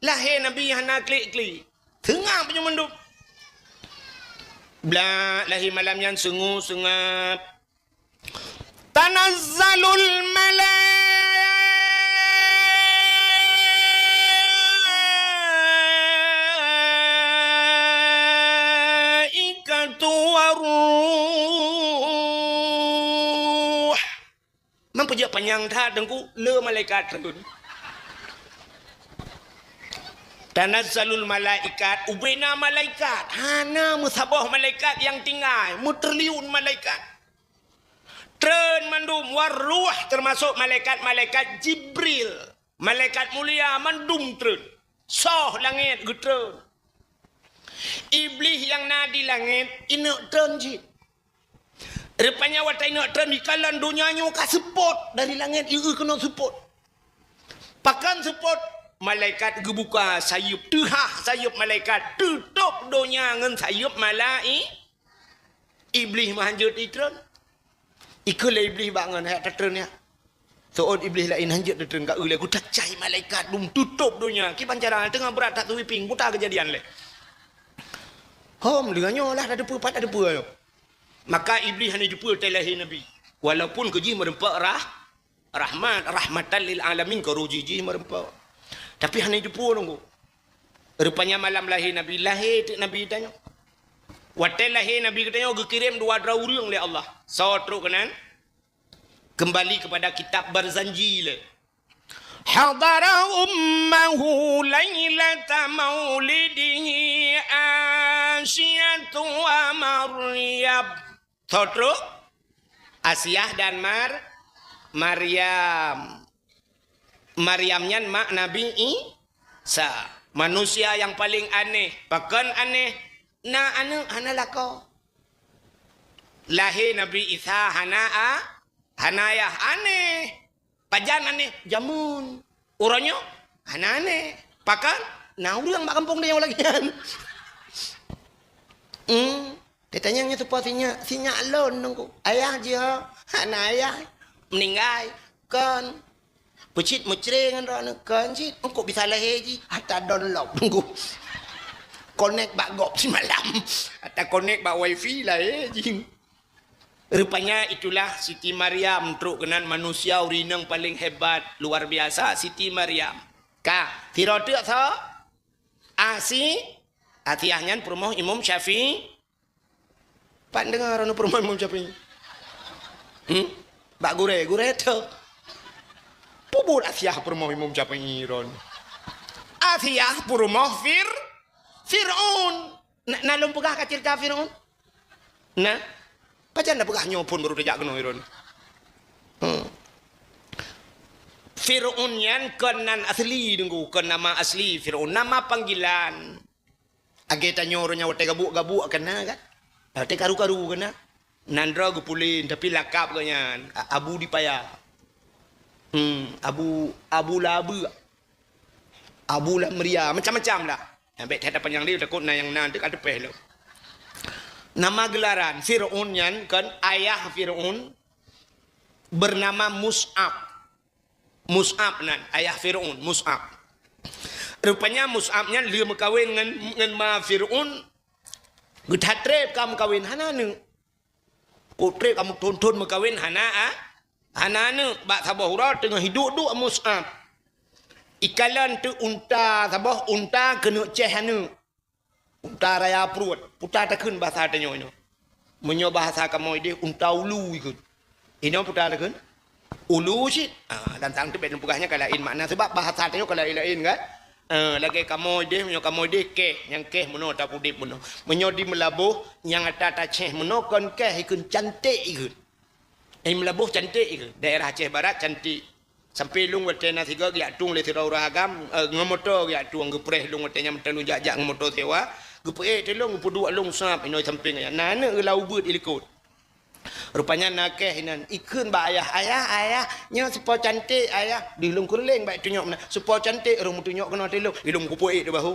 Lahir Nabi hana klik. Tengah punya menduk. Bla lahir malam yang sengap. Tanazzalul malaikatu waruh. Mempunyai panjang dah dengku le malaikat turun. Tanazzalul malaikat, ubena malaikat, hana musabah malaikat yang tinggal, mutriliun malaikat. Tren mandum waruh termasuk malaikat Jibril, malaikat mulia mandum tren. Soh langit getren. Iblis yang nadi langit ini tren je. Rupanya watai nak tren di kalan dunianya ka support dari langit ieu kena support. Pakan support malaikat gebuka sayup tuhah sayup malaikat tutup dunia ngan sayup malai iblis mah hanjut itron ikul iblis bangun hak tetren ya soal iblis lain hanjut tetren ka ulai ku tacai malaikat dum tutup dunia ki pancara tengah berat tak tu ping buta kejadian le hom dengannya lah ada pat ada apa maka iblis hanya jumpa telahi nabi walaupun keji merempak rahmatan lil alamin ka rujiji merempak. Tapi hanya jumpa nunggu. Rupanya malam lahir Nabi tanya. Waktu lahir Nabi katanya kirim 2 orang oleh Allah. So terus kanan. Kembali kepada kitab Barzanji le. Hadara ummahu lailata maulidihi Asyatu wa Maryam. Terus Asyah dan Maryam. Maryamnya mak Nabi Isa. Manusia yang paling aneh. Bahkan aneh. Na hana lako. Lahir Nabi Isa hanayah aneh. Pajan aneh. Jamun. Orangnya aneh. Bahkan nah orang mak kampung dia yang lagi. Dia tanya tu sinya alon nunggu. Ayah dia. Hanayah. Meninggal. Kan. Pecit mucring kan kan cit. Engkau bisa lahir je. Hatta download nunggu. Connect bak gop semalam. Hatta connect bak wifi lah je. Rupanya itulah Siti Maryam truk kenan manusia urinang paling hebat luar biasa Siti Maryam. Ka tirotek so. Atiahnya permoh Imam Syafi'i. Pak dengar anu permoh Imam Syafi'i. Bak gure tu. Pubur Asyah permoh Imam Syafi'i ron. Asyah permoh Fir'aun. Nalum pegah kacil ka Fir'aun. Nah, pajan dah pegah nyopun baru dejak kena ron. Fir'aun yan kenan asli dengku, ken nama asli Fir'aun, nama panggilan. Age tanyo ronya wate gabuk kena kan. Wate karu kena. Nandra gupulin tapi lakap ganyan. Abu dipaya. Abu Labu. Abu Lamria macam-macam lah. Ambek tak ada panjang dia takut na yang nanti ada peh. Nama gelaran Fir'aun yan kan ayah Fir'aun bernama Mus'ab. Mus'ab nan ayah Fir'aun Mus'ab. Rupanya Mus'abnya dia berkahwin dengan ma Fir'aun. Getatrep kamu kawin hananu. Kotrep kamu tonton berkahwin hananu bak sabah hura tengah hidup duk Mus'ab. Ikalan tu unta sabah unta kena ceh hanu. Unta raya perut. Putar takun bahasa tanyo ini. Menyo bahasa kamu ini unta ulu ikut. Ini putar takun. Ulu sih. Dan tang tu bedung pugahnya kalain makna sebab bahasa tanyo kalain kan. Lagi kamu ini menyo kamu ini keh yang keh meno tak pudip meno. Menyo di melabuh yang ada taceh meno kon keh ikut cantik ikut. Melabuh cantik ikut. Daerah Aceh Barat cantik. Sampai lung wate na tiga giat tung le tirau rahagam ngomoto giat tung gepreh lung wate nyam telu jajak ngomoto sewa gepreh telung gepudua lung sap inoi samping ya nana ulau but ilikut. Rupanya nakeh inan ikun ba ayah nya sepo cantik ayah di lung kurling baik tunjuk mana sepo cantik orang tunjuk kena telung ilung kupuik de bahu.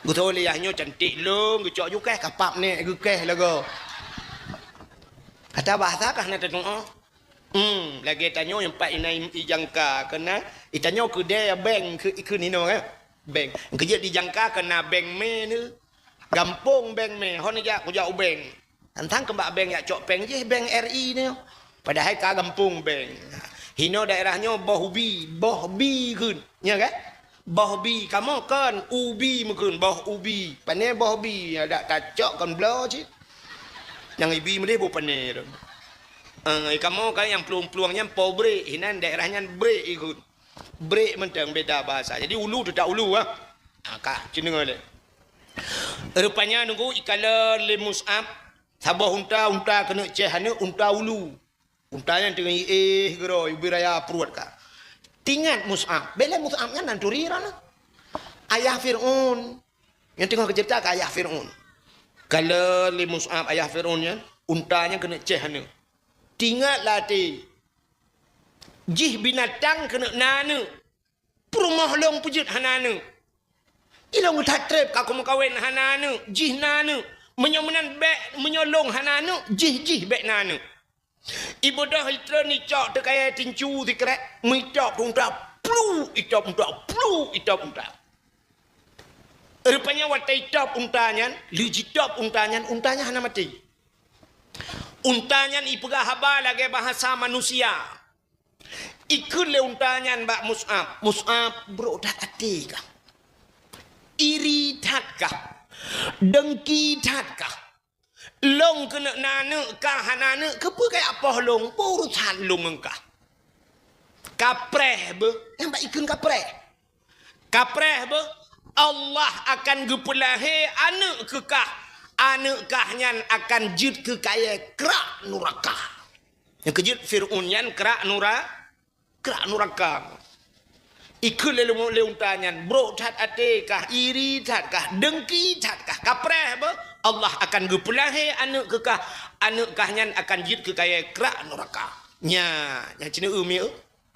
Gutol ayahnya cantik lung gecok juga kapap ni gekeh lago. Kata bahasa kah nak tengok lagi tanya yang pak inai dijangka kena itanya ke dia bank ke ni no kan bank kerja dijangka kena bank me ni gampung bank me hon ja ku jau bank antang kembak bank ya cok bank je bank RI ni padahal ka gampung bank hino daerahnya bohbi kun nya kan bohbi kamu kan ubi mungkin boh ubi pane bohbi ada kacok kan blo je yang ibi mede bu pane kamu kan yang peluang-peluangnya pobre hinan daerahnya break ikut break mentang beda bahasa jadi ulu tu tak ulu ah kak cendengar le rupanya nunggu ikala le Mus'ab sabah unta kena cehana unta ulu untanya tengah gero biraya perut kak tingat Mus'ab bela Mus'abnya nanturi rana ayah Fir'aun yang tengah kecerita ke ayah Fir'aun kalau le Mus'ab ayah Fir'aunnya untanya kena cehana. Tinggatlah ti. Jih binatang kena nana. Perumah long pujut hanana. Ilong tatrep kaku makawin hanana. Jih nana. Menyomenan bek menyolong hanana. Jih bek nana. Ibu dah hitra ni cok terkaya tincu tikrek. Mitop unta. Plu itop unta. Plu itop unta. Rupanya watai top untanya. Lijitop untanya. Untanya hana mati. Untanya ipegah haba lagi bahasa manusia. Ikut le untanya mbak Mus'ab. Mus'ab berodat hati kah? Iri tat kah? Dengki tat kah? Long kena nana kah hanana kepa kai apa long urusan long engkah. Kapreh be, yang baik ikun kapreh. Kapreh be, Allah akan gepulahe anak kekah. Anak kahnya akan jid ke kaya kerak nuraka. Yang kejut Fir'aun yan kerak nuraka. Ikut leung tanyan, bro tat ate kah, iri tat kah, dengki tat kah, kapreh be, Allah akan gepulahe anak kekah. Anak kahnya akan jid ke kaya kerak nuraka. Nya, yang cina umi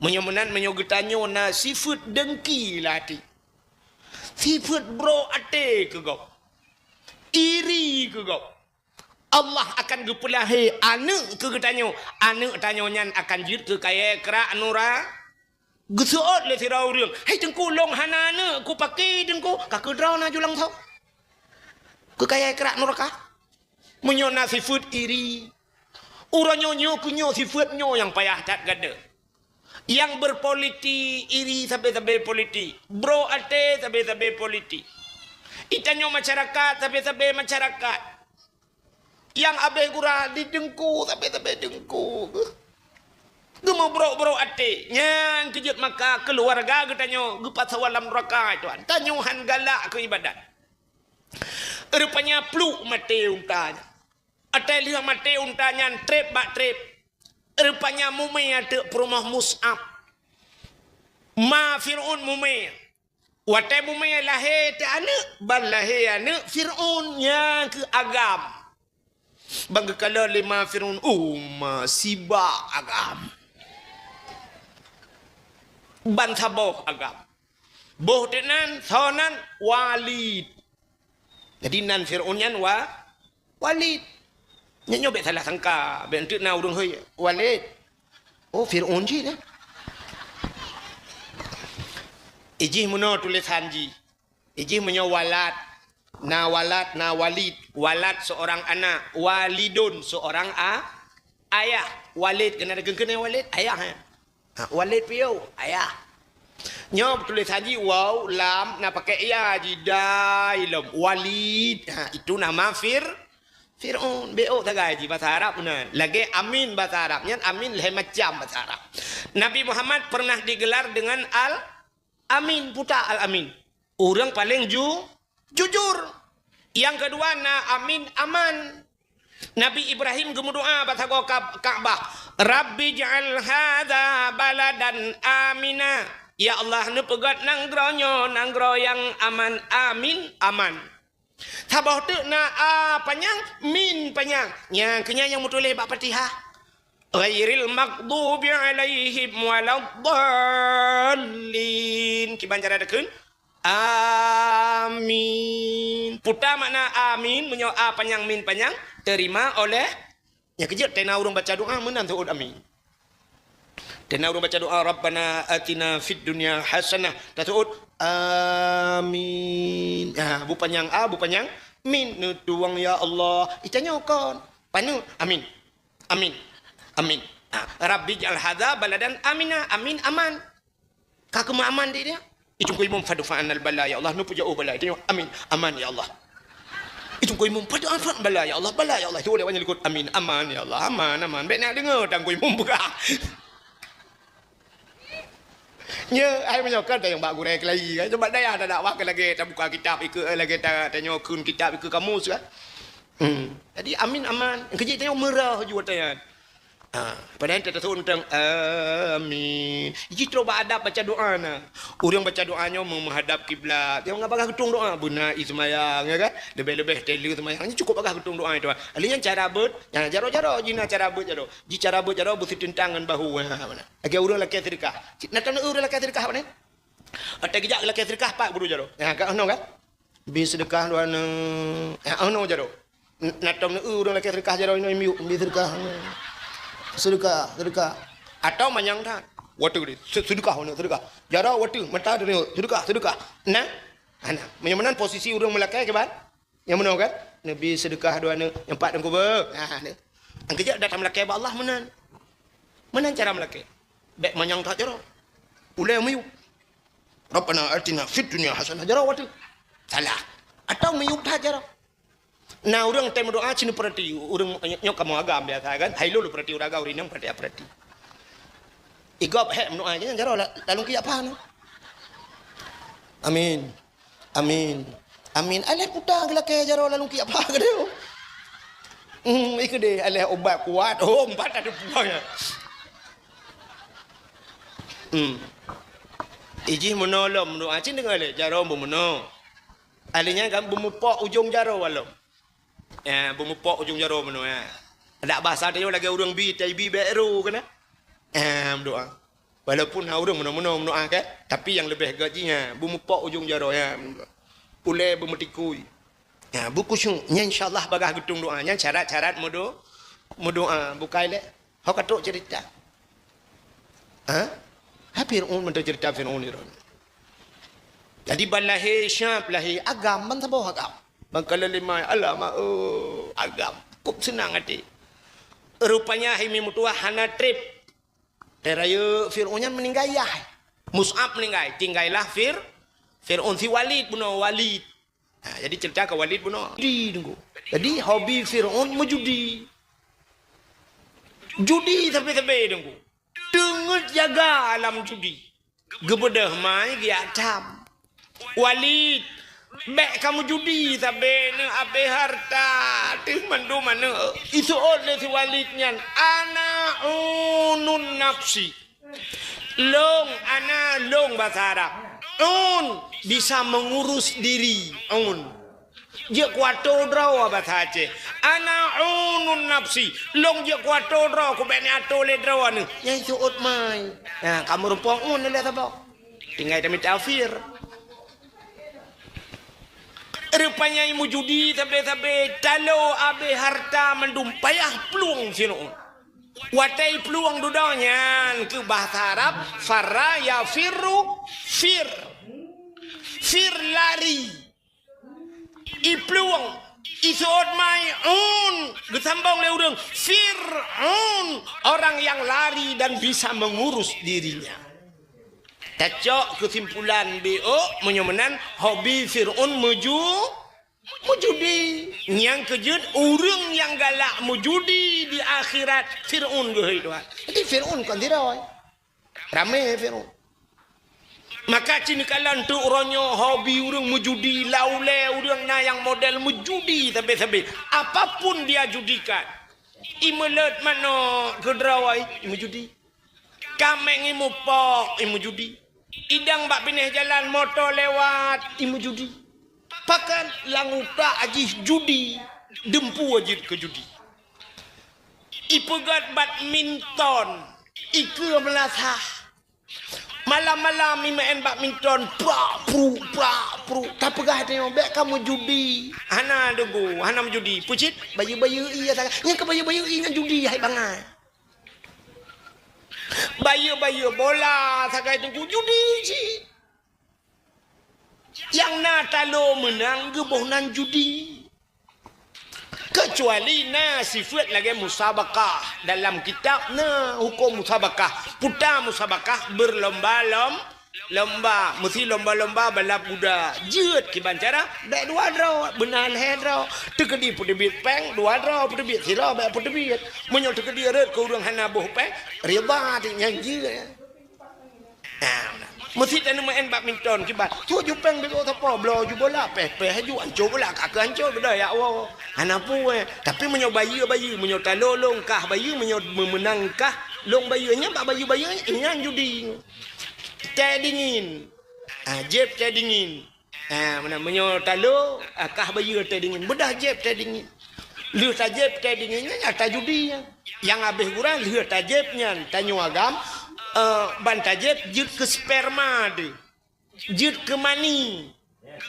menyomenan menyogetanyo na sifat dengki lati. Sifat bro ate ke kau. Iri ke kau. Allah akan gepulahi anak ke getanyo. Anak tanyonya akan jid ke kaya kerak nura. Gesuot le sirau riung. Hei tengku long hanana ku pakai tengku. Kakak draw na julang tau. Ke kaya kerak nuraka. Menyona sifat iri. Uranyo nyo kunyo sifat nyo yang payah tak gada. Yang berpolitik iri sampai politik. Bro ate sampai politik. Itanyo masyarakat sampai masyarakat. Yang abai gura didengku sampai dengku. Gemau bro ate. Yang kejut maka keluarga getanyo gepat sawalam neraka itu. Tanyuhan galak ke ibadat. Rupanya pluk mate untanya. Ate lihat mate untanya trip bak trip. Rupanya mumai ada perumah Mus'ab. Ma Fir'aun mumai. Watai mumai lahir tak anak. Ban lahir anak Fir'aun yang ke agam. Bangga kalau lima Fir'aun. Ma sibak agam. Ban saboh agam. Boh tenan, sonan, Walid. Jadi nan Fir'aun yang Walid. Nyanyo bet salah sangka, bet entuk na urung hoi Walid. Oh Fir'aun ji dah. Iji muno tulisan ji. Iji menyo walad. Na walid. Walad seorang anak, walidun seorang ayah. Walid kena kena walid ayah. Walid piau ayah. Nyo tulisan ji waw lam na pakai ya ji dailom walid. Itu nama Fir'aun, B.O. tagai di bahasa Arab benar. Lagi amin bahasa Arabnya, amin lain macam bahasa Arab. Nabi Muhammad pernah digelar dengan Al-Amin, putra Al-Amin. Orang paling jujur. Yang kedua, Amin, aman. Nabi Ibrahim gemudoa bahasa Ka'bah. Rabbi ja'al hadha baladan amina. Ya Allah, nepegat nanggronyo, nanggro yang aman, amin, aman. Tabah tu na panjang min panjang yang kenya yang mutuleh bak Fatihah ghairil maghdubi alaihim waladdallin kiban cara dekun amin puta makna amin menyo panjang min panjang terima oleh yang kejut tena urang baca doa menan tu amin tena urang baca doa rabbana atina fid dunya hasanah tatuut amin. Bu panjang bu panjang min nutuang ya Allah. Itanya kon. Panu amin. Amin. Amin. Rabbi ja'al hadza baladan amina. Amin aman. Kakak aman dia. Itu ko imam fadu fa'anal bala ya Allah nu puja bala dia. Amin. Aman ya Allah. Itu ko imam fadu fa'an bala ya Allah. Bala ya Allah. Itu dia banyak ikut amin. Aman ya Allah. Aman aman. Baik nak dengar tang ko imam buka. Nya ai menyokan yang bak gurek lagi kan sebab daya tak dakwah lagi tak buka kitab ikut lagi tak tanya kun kitab ikut kamu kan. Jadi amin aman kerja tanya merah juga tanya. Padahal kita tahu tentang amin. Jadi coba adab baca doa na. Orang baca doanya menghadap kiblat. Dia enggak pakai ketung doa bunai semayang ya kan. Lebih-lebih teli semayang. Ini cukup pakai ketung doa itu. Alinya cara bet, yang jaro-jaro jina cara bet jaro. Ji cara bet jaro busi tentangan bahu mana. Lagi orang laki sedekah. Natan orang laki sedekah mana? Ada kejak laki sedekah pak buru jaro. Ya kan ono kan? Bi sedekah doana. Ya ono jaro. Natan orang laki sedekah jaro ini bi sedekah. Sedekah atau manyang dah waktu ni sedekah jara waktu mata dia sedekah nah anak menyamanan posisi orang Melaka ke ban yang mana kan Nabi sedekah dua ni yang empat dengku ber ni ang kerja datang Melaka ba Allah menan cara Melaka dek manyang tak jara ulai mayu Rabbana atina fid dunya hasanah jara waktu salah atau mayu tak jara Nah orang tem doa cina perhati, orang nyok kamu agam biasa kan, hai lu perhati orang agam ini perhati. Igop hem doa aja jaro lalu kiap apa no? Amin, amin, amin. Aleh putar gelak jaro lalu kiap apa ke dia? Ikut deh, aleh obat kuat, empat ada buahnya. Iji menolong doa cina dengan aleh jaro menolong. Alihnya kan bumupok ujung jaro walau. Ya, bumupok ujung jaro mano ya. Ada bahasa dia lagi orang bi tai bi beru kena. Doa. Walaupun orang mano kan, tapi yang lebih gajinya bumupok ujung jaro ya. Ule bumutikui. Ya, buku syung nya insyaallah bagah getung doanya syarat-syarat mu doa bukai le. Hok katok cerita. Fir'aun mentu cerita Fir'aun ni. Jadi balahi syab lahi agam man taboh agam. Bangkala lima alama agam. Kup senang hati. Rupanya himi mutua hana trip. Teraya Fir'aunnya meninggal ya. Mus'ab meninggal. Tinggallah Fir'aun si Walid bunuh Walid. Jadi cerita ke Walid bunuh. Jadi hobi Fir'aun menjudi. Judi sampai tunggu. Dengut jaga alam judi. Gebedah mai dia tam. Walid, bek kamu judi tapi ne abe harta, tih mandu mana? Itu oleh si Walidnya. Ana unun nafsi. Long bahasa Arab. Bisa mengurus diri. Dia kuato draw bahasa Aceh. Ana unun nafsi. Long dia kuato draw. Ku bek ni ato le draw ni. Yang itu mai. Nah, kamu rumpang le tabak. Tinggal demi tafsir. Rupanya imu judi tapi talo abe harta mendumpayah peluang Fir'aun. Watai peluang dudanya ke bahasa Arab farra ya firru fir lari. I peluang isod mai gesambang le urang Fir'aun orang yang lari dan bisa mengurus dirinya. Tacok kesimpulan BO menyomenan hobi Fir'aun mujudi. Yang kejut orang yang galak mujudi di akhirat Fir'aun gehoi doa. Jadi Fir'aun kan tidak. Ramai Fir'aun. Maka cini kalan tu orangnya hobi orang mujudi, laule orang na yang model mujudi tapi apapun dia judikan. Imelet mana kedrawai mujudi. Kameng imu pok imu judi. Idang bak pineh jalan motor lewat imu judi. Pakan languta ajih judi. Dempu ajih ke judi. Ipegat badminton. Ike melasah. Malam-malam main badminton. Pra-pru. Tak pegah tengok. Bek kamu judi. Hana dugu. Hana judi. Pucit. Bayu-bayu iya. Yang ke bayu-bayu iya judi. Hai bangai. Bayu bola sakai tunggu judi sih. Yang natalo menang geboh nan judi. Kecuali sifat lagi musabakah dalam kitab hukum musabakah. Putar musabakah lomba mesti lomba balap kuda jeut kiban cara dak dua draw benar he draw tekedi putebit peng dua draw putebit sira ba putebit menyo tekedi ret ke urang hana boh peng riba ti nyang jeut mesti tanu main badminton kiban tu ju peng bego tapo blo ju bola peh ju anco bola kak anco beda ya Allah hana puwe tapi menyo bayu menyo talolong kah bayu menyo memenangkah long bayunya ba bayu ingan judi teh dingin. Jeb teh dingin. Mana menyo talo kah bayu teh dingin. Bedah jeb teh dingin. Liu ta jeb teh dinginnya nyata judinya. Yang habis kurang liu ta jebnya tanyo agam ban ta jeb jut ke sperma de. Jut ke mani.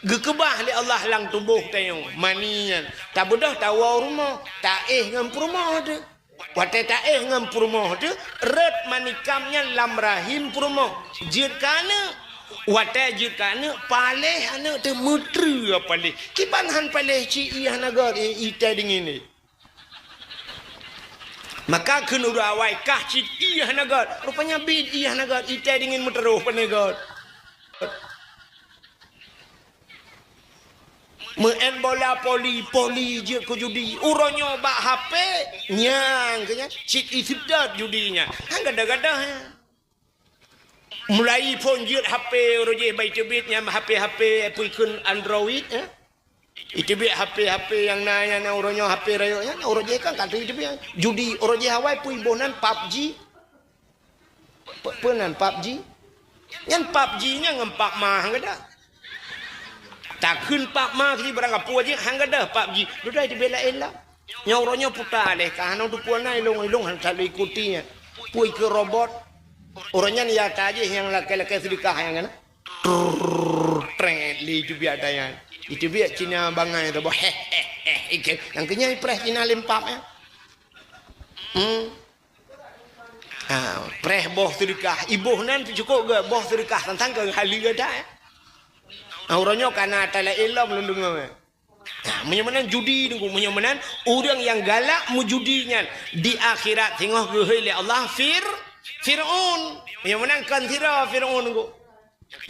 Gekebah li Allah lang tubuh tayo maninya. Ta bedah tawa rumah, ta ngam rumah de. Wate taeh ngam purmoh tu red manikamnya lam rahim purmoh jirkana wate jirkana paleh ana te mutru paleh kiban han paleh ci iya nagar ite dingin ni maka kena awai kah ci iya nagar rupanya bid iya nagar ite dingin muteruh panegar Main bola poli je ke judi. Uronyo bak HP nyang kenya cik isidat judinya. Hang gadah-gadah ya. Mulai pun je HP roje bai tebitnya HP puikeun Android ya. Itu bi HP yang nanya uronyo HP rayo ya. Uroje kan kata itu bi judi uroje Hawaii pui bonan PUBG. Penan PUBG. Yang PUBG nya ngempak mah gadah. Takun pak ma ki barang apa aja hang ada pak ji dudai di bela ella nyauronyo putar deh kahana tu puan nai long han selalu ikutinya pui ke robot orangnya ni ya aja yang laki-laki sedekah yang kana tren li itu biar daya itu biar Cina bangai tu boh ikan yang kenya pres Cina lempap ya pres boh sedekah ibu nan cukup ke boh sedekah tentang ke hali gada ya Auronyo karena tala ilam lundung menyamanan judi nunggu menyamanan orang yang galak mujudinya di akhirat tengok gehei Allah Fir'aun menyamanan kan tira Fir'aun nunggu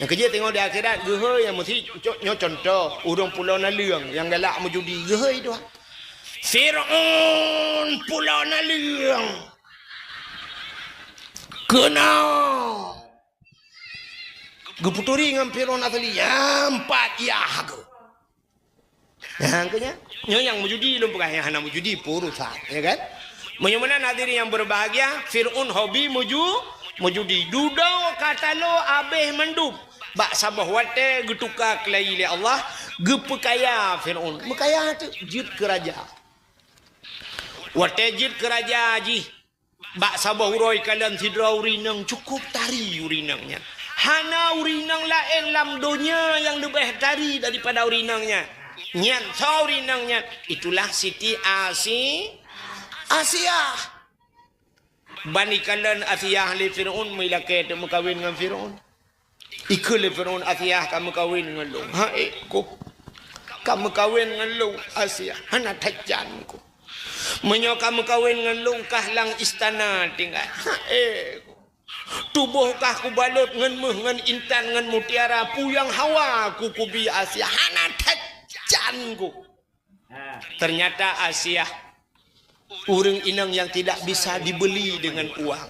yang kerja tengok di akhirat gehei yang mesti contoh orang pulau Naliang yang galak mujudi gehei tu Fir'aun pulau Naliang kenal Geputuri dengan Fir'aun asli empat ya ke. Yang kenya yang mujudi belum pernah yang hana mujudi purusan ya kan. Menyamanan hadirin yang berbahagia Fir'aun hobi mujudi dudau kata lo abeh mendub bak sabah wate getuka kelai le Allah gepekaya Fir'aun mekaya tu jid keraja wate jid keraja ji bak sabah uroi kalian sidra urinang cukup tari urinangnya hana urinang lain lam dunia yang lebih dari daripada urinangnya nyan so urinangnya itulah Siti Asia bandingkan Asia li Fir'aun milake tu mekawin dengan Fir'aun ikut li Fir'aun Asia kamu kawin dengan lu ko kamu kawin dengan lu Asia hana tajanku menyo kamu kawin dengan lu kahlang istana tinggal tubuhkah ku balut ngan intan ngan mutiara puyang hawa ku kubi Asia hana tajanku ternyata Asia urang inang yang tidak bisa dibeli dengan uang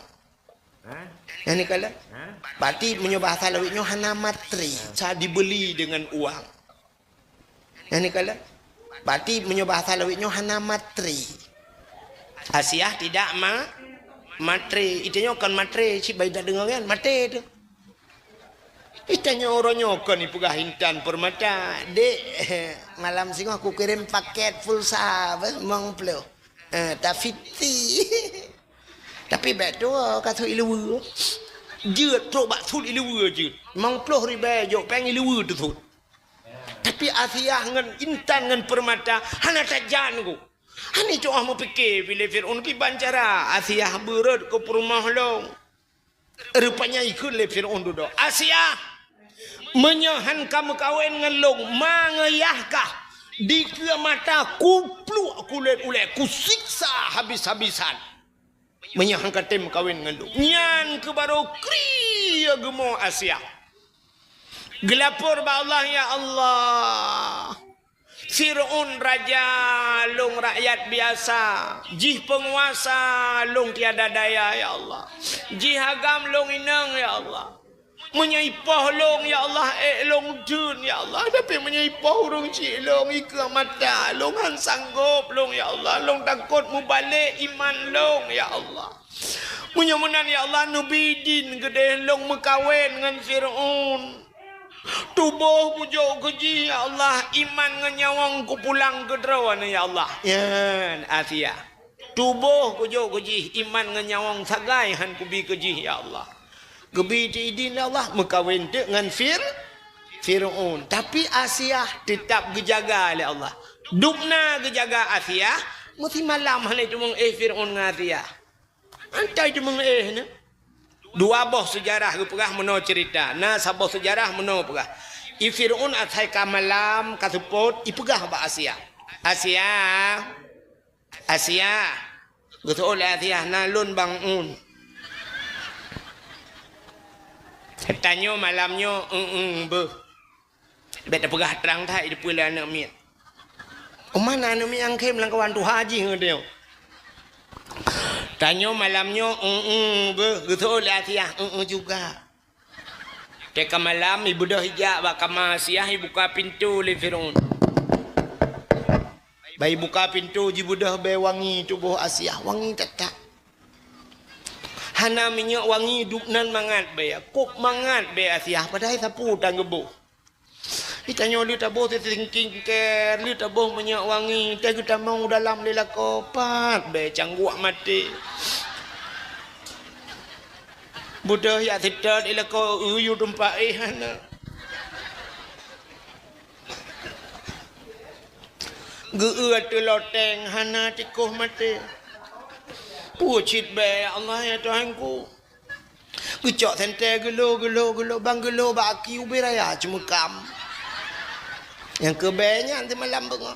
yang ni kala berarti menyobah salawitnya hana materi bisa dibeli dengan uang yang ni kala berarti menyobah salawitnya hana materi Asia tidak matre itanya kan matre si bayi dah dengar kan mate tu itanya orangnya kan ni pegah intan permata dek malam singgung aku kirim paket pulsa mong plo tafiti tapi betul kata ilu jut pro bak sul ilu jut mong plo riba jo peng ilu tu tapi Asia ngan intan ngan permata hana tajan ku Hani tu mau fikir bila Fir'aun ki bancara Asia berat ke rumah long. Rupanya ikut le Fir'aun duduk. Asia menyahan kamu kawin dengan long mangayahkah di mata kuplu kulit ulet kusiksa habis-habisan. Menyahan katem kawin dengan long. Nyan ke baru kri gemo Asia. Gelapur ba Allah ya Allah. Fir'aun raja long rakyat biasa jih penguasa long tiada daya ya Allah jih agam long inang ya Allah menyaipah long ya Allah long jun ya Allah tapi menyaipah urung cik long ika mata long han sanggup long ya Allah long takut mu balik iman long ya Allah menyamunan ya Allah nubidin gede long mekawin dengan Fir'aun tubuh pujuk keji ya Allah iman ngenyawang ku pulang ke derawan ya Allah ya Asia tubuh pujuk keji iman ngenyawang sagai han ku bi keji ya Allah gebi tidin ya Allah mekawin dengan Fir'aun tapi Asia tetap gejaga oleh Allah dupna gejaga Asia mesti malam hal itu meng Fir'aun dengan Asia antai tu meng ne dua boh sejarah ke pegah meno cerita nah sabah sejarah meno pegah i Fir'aun atai kamalam katupot i pegah ba Asia betul Asia nalun bangun tanyo malamnya be beta pegah terang thai di pulau anak miet Mana ni yang kem lang kawan tu haji ngedeo. Tanya malamnya betul lah Asiah juga. Teka malam ibu dah hijab bak kamar Asiah buka pintu le Firaun. Bayi buka pintu ibu dah be wangi tubuh Asiah wangi tetap. Hana minyak wangi duknan mangat be. Kop mangat be Asiah padahal sapu tang gebuh. Ditanya dia tabuh tertingking ke, dia tabuh minyak wangi, dia kita mau dalam lela kopat, be cangguak mati. Budak ya tidak lela ko uyu tempat hana. Geur tu loteng hana tikuh mati. Pucit be Allah ya Tuhanku. Gecok sente gelo bang gelo baki ubiraya cuma kam. Yang kebenya nanti malam bengok.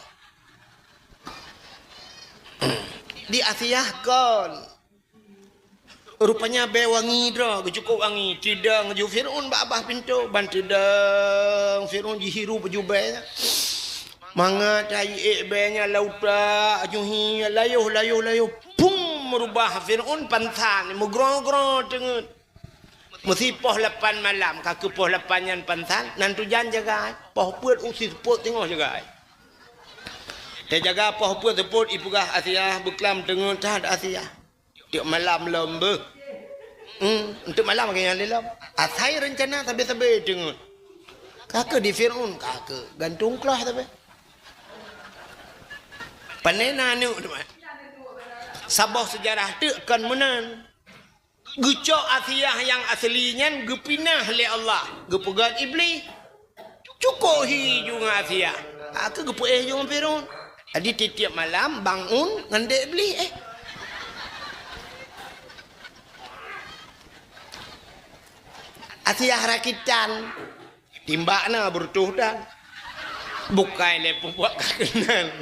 Di Asiah kon. Rupanya be wangi dah, cukup wangi. Tidak ngeju Firaun babah pintu, ban tidak Firaun jihiru pejubenya. Manga tai benya lauta ajuhi layuh. Pum merubah Firaun pantan, megro tengut. Mesti poh 8 malam, kaki poh 8 yang pantan, nantu jan jaga, poh puat usi seput tengok jaga. Dia jaga poh puat seput, ibu kah Asiah beklam tengok tak Asiah. Tiap malam lembe. Untuk malam kayaknya lelam. Asai rencana sampai tengok. Kakak di Firaun, kakak gantung kelah tapi. Panena ni, sabah sejarah tu kan menan. Gucok Asiah yang aslinya gepinah oleh Allah. Gepegat iblis. Cukup juga Asiah. Aku gepuih juga Firaun. Jadi tiap malam bangun ngandek iblis. Asiah rakitan. Timbakna bertuh dan. Bukan lepas buat kenal.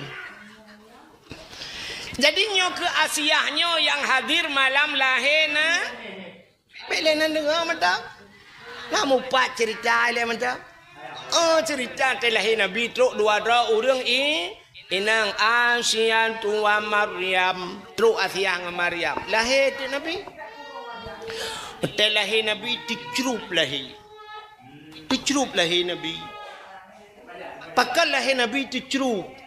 Jadinya ke Asiahnya yang hadir malam lahirna. Belenan dengar macam. Namu pak cerita ile macam. Oh cerita lahir Nabi truk dua orang inang Asiah tua Maryam. Truk Asiah dengan Maryam. Lahir tu Nabi. Lahir Nabi dicerup lahir. Dicerup lahir Nabi. Pakal lahir Nabi dicerup.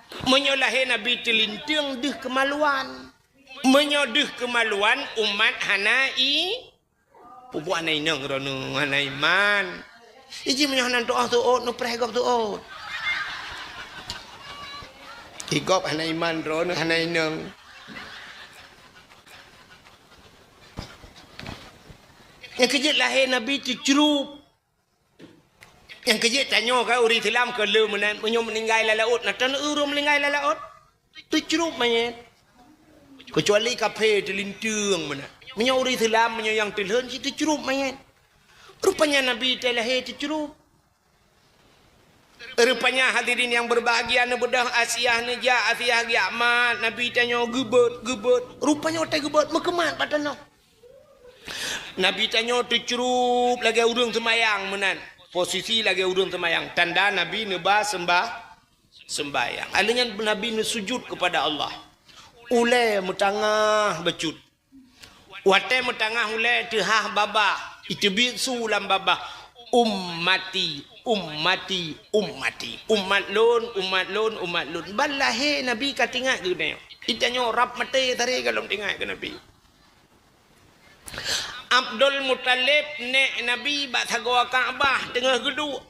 Menyolahi Nabi telintung deh kemaluan. Menyodeh kemaluan umat hanai. Pupuan hanai nang rono hanai man. Iji menyohanan doa tuot nu prehgop tuot. Higop hanai man rono hanai nang. Yang kejut lahir Nabi dicerup. Yang kejut tanya kau uri Islam ke lu menyom meninggal laut nak tan urum meninggal laut tu cerup mayat kecuali kafe telintung mana menyom uri Islam menyom yang telhun situ cerup mayat rupanya Nabi telahir cerup rupanya hadirin yang berbahagia ne bedah Asiah ne ja Asiah giamat Nabi tanya gebet rupanya otak gebet mekemat patano Nabi tanya tu cerup lagi urang semayang menan posisi lagi urang semayang tanda Nabi neba sembahyang alanya Nabi sujud kepada Allah ule mutangah becut wate mutangah ule tehah baba itibit sulam baba ummati umat lun balahe Nabi katingat ke ne itanya rap mate tari kalau tinggal ke Nabi Abdul Muttalib nek Nabi bak thagoa Kaabah tengah geduk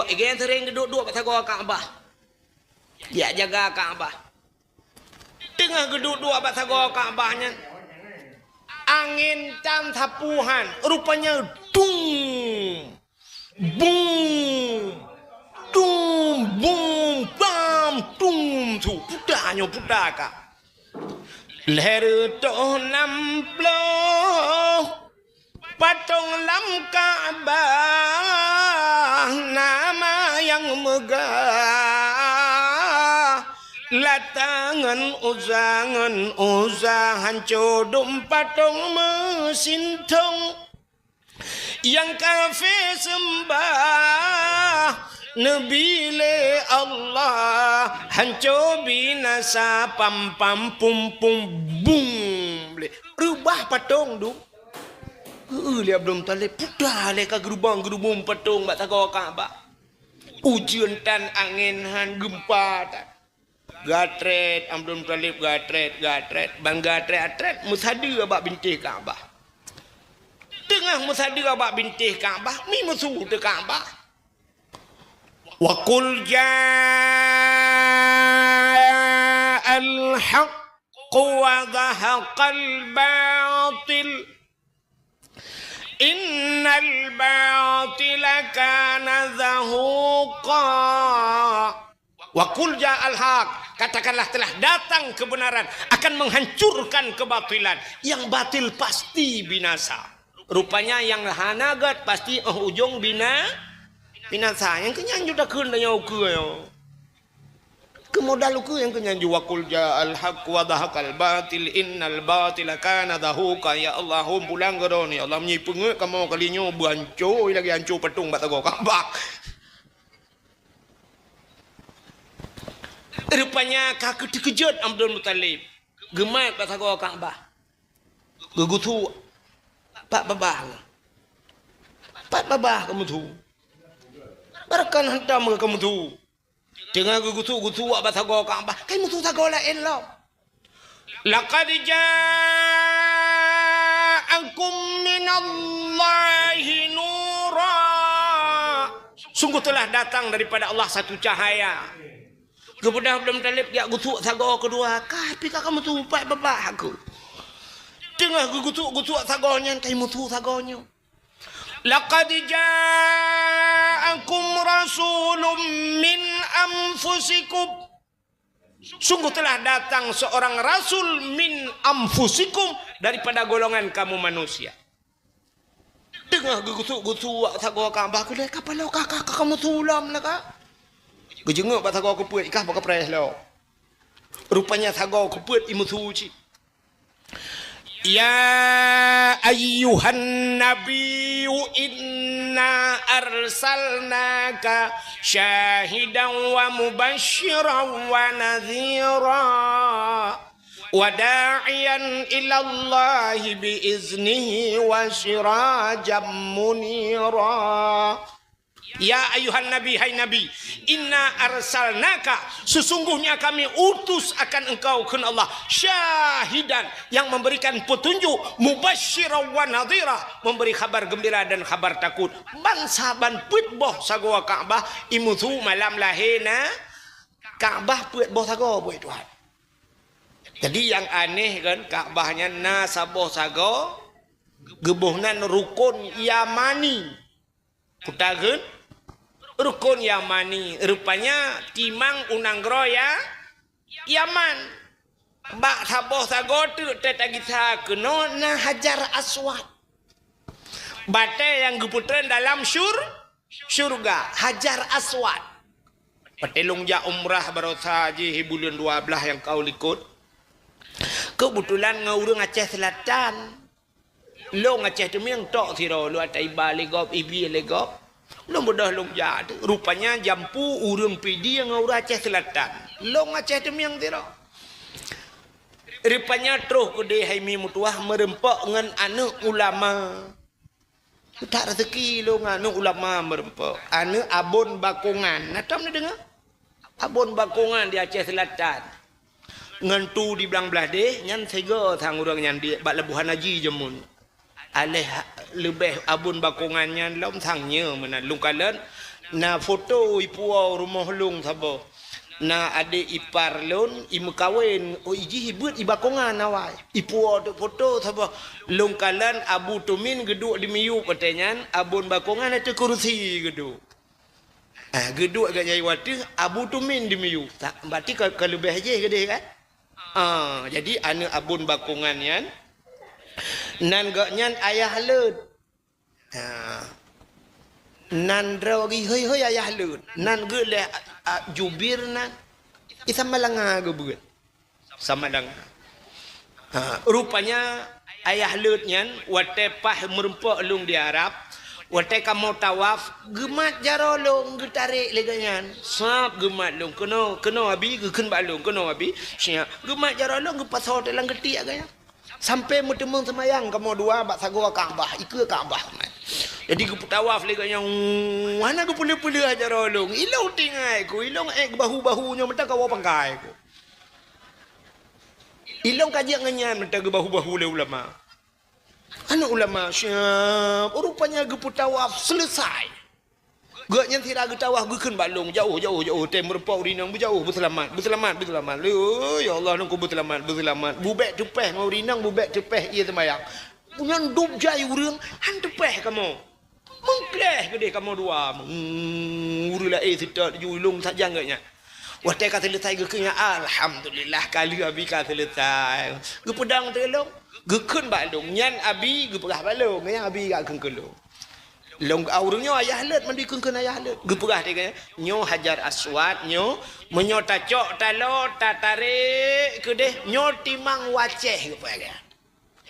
igen sering geduk duk bak thagoa Kaabah dia jaga Kaabah tengah geduk duk bak thagoa Kaabahnya angin tam tapuhan rupanya dung bam tu pudaka leher to namplo patung lam Ka'bah nama yang megah latangan uzangan codom patung mesin tong yang kafe sembah Nabi le Allah hancur binasa pam pam pum pum bung le rubah patung du le Abdul Talib pudah le ka gerubang patung bak tago Kaabah ujian tan angin han gempa tan gatret Abdul Talib gatret bang gatret musadi bak bintih Kaabah tengah musadi bak bintih Kaabah mi musuh te Kaabah wa qul ja'al haqq wa dhahaqal batil innal batila kana zahuqa wa qul ja'al haqq katakanlah telah datang kebenaran akan menghancurkan kebatilan yang batil pasti binasa rupanya yang hanagat pasti ujung binasa yang kenyanju dah kena yang ukur yo kemodal ukur yang kenyanju wa qul ja'al haqq wa dhahaqal batil innal batila kana zahuqa ya Allah pulang geron ya Allah menyipeng kamu kalinya banco lagi hancur patung bat tago Kaabah rupanya kaki dikejut Abdul Muttalib gemat bat tago Kaabah gegutu pak babah kamu tu barakan hentam kamu tu dengan gutu abah tago Kaabah kamu tu tago lain lo laqad ja'akum minallahi nura sungguh telah datang daripada Allah satu cahaya kepada Abdul Talib dia gutu tago kedua tapi kamu tu pak babah aku dengan gutu tagonya kamu tu tagonya laqad ja'akum rasulun min anfusikum sungguh telah datang seorang rasul min anfusikum daripada golongan kamu manusia dengar gutu tago Kaabah ke kapal kakak kamu tulam nak gejengok bat tago kepuat ikah baka preh lo rupanya tago kepuat imutuci ya ayyuhan nabiyyu inna arsalnaka syahidan wa mubasysyiran wa nadhira wa da'iyan ila Allahi bi iznihi wa sirajan munira ya ayuhan nabi hai nabi inna arsalnaka sesungguhnya kami utus akan engkau ke Allah syahidan yang memberikan petunjuk mubasysyiran wa nadhira memberi kabar gembira dan kabar takut bangsa ban put boh sagoa Kaabah imutu malam lahirna Kaabah put boh sago boy Tuhan jadi yang aneh kan Kaabahnya na saboh sago gebohnan rukun Yamani kutageun rukun Yamani rupanya timang unanggro ya Yaman bak saboh sago tu tetagita keno na Hajar Aswad bate yang geputren dalam surga Hajar Aswad petelung ja umrah barosa haji bulan 12 yang kau likut kebetulan ngaurung Aceh Selatan lo Aceh tu yang tok siro lo atai balegop ibi legop lo mudah lo jad rupanya jampu urang pidi yang ngau Aceh Selatan lo Aceh tu yang siro rupanya terus kede haimi mutuah merempok ngan anak ulama tak rezeki lo nganu ulama merempok anak abon bakungan natam ni dengar abon bakungan di Aceh Selatan ngantu di belang belah deh nyan sega thang urang nyan di bak lebuhan haji jemun aleh lebih abun bakungannya lom thangnya mana lungkalan na foto ipuau rumah lung sabo na ade ipar lon imu kawin iji hibut ibakungan awai ipuau tu foto sabo lungkalan abu tumin geduk di miyu petenyan abun bakungan itu kursi geduk geduk agak nyai wati abu tumin di miyu tak berarti ke lebih aja gede kan jadi anu abun bakungannya nan gaknyan ayah lut nan drogi hoi ayah lut nan gele jubir nan isa malanga gebut sama dang rupanya ayah lut nyan watepah merempok lung di Arab Watai kamu tawaf, gemat jarolong getarik leganyan. Sap gemat long kena abi geken balong kena abi. Sia gemat jarolong gepasau dalam getik agaknya. Sampai mutemung semayang kamu dua bak sagwa Kaabah, ikut Kaabah. Jadi gue tawaf leganyan. Mana gue pulih-pulih aja rolong. Ilong tingai ku, ilong bahu-bahunya mentang kau pangkai ku. Ilong kajian nganyan mentang ke bahu-bahu le ulama. Anak ulama siap. Rupanya gue tawaf selesai. Gue yang tidak gue tawaf gue kan balong jauh. Tem merpau rinang berjauh berselamat. Ya Allah nunggu berselamat. Bubek tepeh mau rinang bubek tepeh ia temayang. Punya dub jai urang han tepeh kamu. Mengkleh gede kamu dua. Urula tidak julung saja enggaknya. Wah teh kata selesai gue kena alhamdulillah kali abi kata selesai. Gue pedang telong. Gekun balong nyan abi ge perah balong yang abi gak kengkelong long aurungnya ayah let mandi kengken ayah let ge perah dia nyo hajar aswad nyo menyo tacok talo tatare ke deh nyo timang waceh ge perah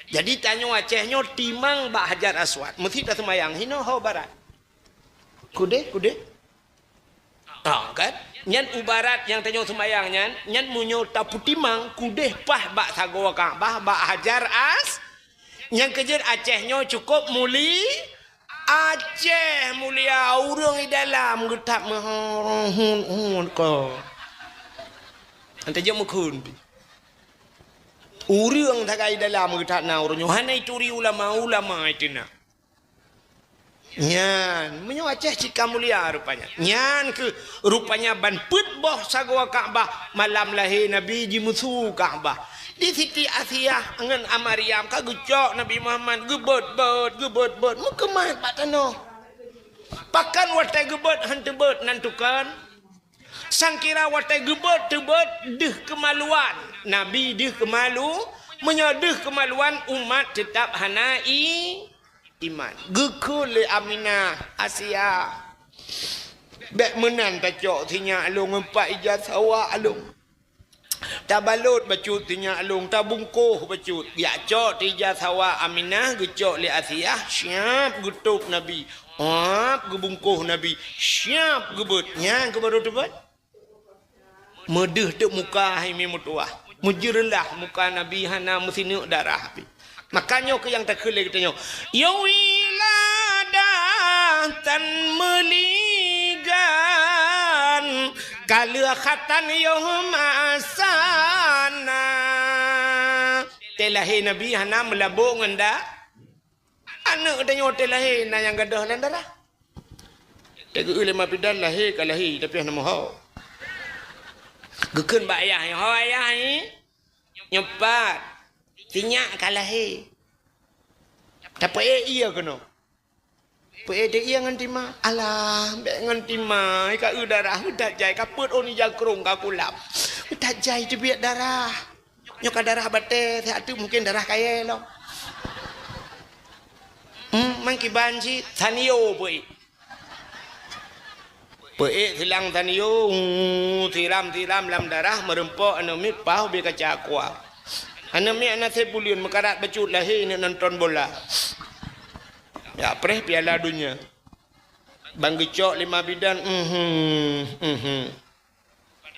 jadi tanyo waceh nyo timang bak hajar aswad mesti dah semayang hino ho barat kude kan nyan ubarat yang tanyo semayang nyan munyo tapu timang kudeh pah bak sagoa Kaabah bak hajar yang kejar Acehnya cukup muli Aceh mulia urang di dalam getap mahon ko ante je mukun urang tagai dalam getap na urang hanai turi ulama itu na nyan menyo Aceh cika mulia rupanya nyan ke rupanya ban put boh sagoa Kaabah malam lahir Nabi ji musuh Kaabah di Siti Asiyah ngan Amariam ka gucok Nabi Muhammad gebet mukemat pak tano pakan watai gebet hantebet nantukan sangkira watai gebet tebet deh kemaluan Nabi deh kemalu menyodeh kemaluan umat tetap hanai iman gekul le Aminah Asia bek menan tacok tinya alung empat ijazah alung tabalut bacut tinya alung tabungkuh bacut ya cok ijazah Aminah gecok le Asia siap gutuk Nabi gebungkuh Nabi siap gebut nya ke baru tebet medeh tek muka himi mutuah mujirlah muka Nabi hana mesinu darah makanya ke yang terkelih katanya ya wiladatan meligan kalakhatan yawm asana telahi Nabi hana melabuk ngenda anak katanya telahi na yang gadah lan darah tegu ulama bidan lahir kalahi tapi hana mohon gekeun ba ayah ho ayah ni nyepat tinyak kalahi tapi iya kena pe dia iya ngan tima alah mbek ngan tima ka darah udah jai kaput oni jakrung ka kulap udah jai debiat darah nyoka darah bate tu mungkin darah kaya lo mangki banji tanio pe hilang tanio tiram lam darah merempok anomit pau be kaca kuah anak mi anak saya bulion mekarat bacut lahir ni nonton bola. Ya preh piala dunia. Bang gecok 5 bidan.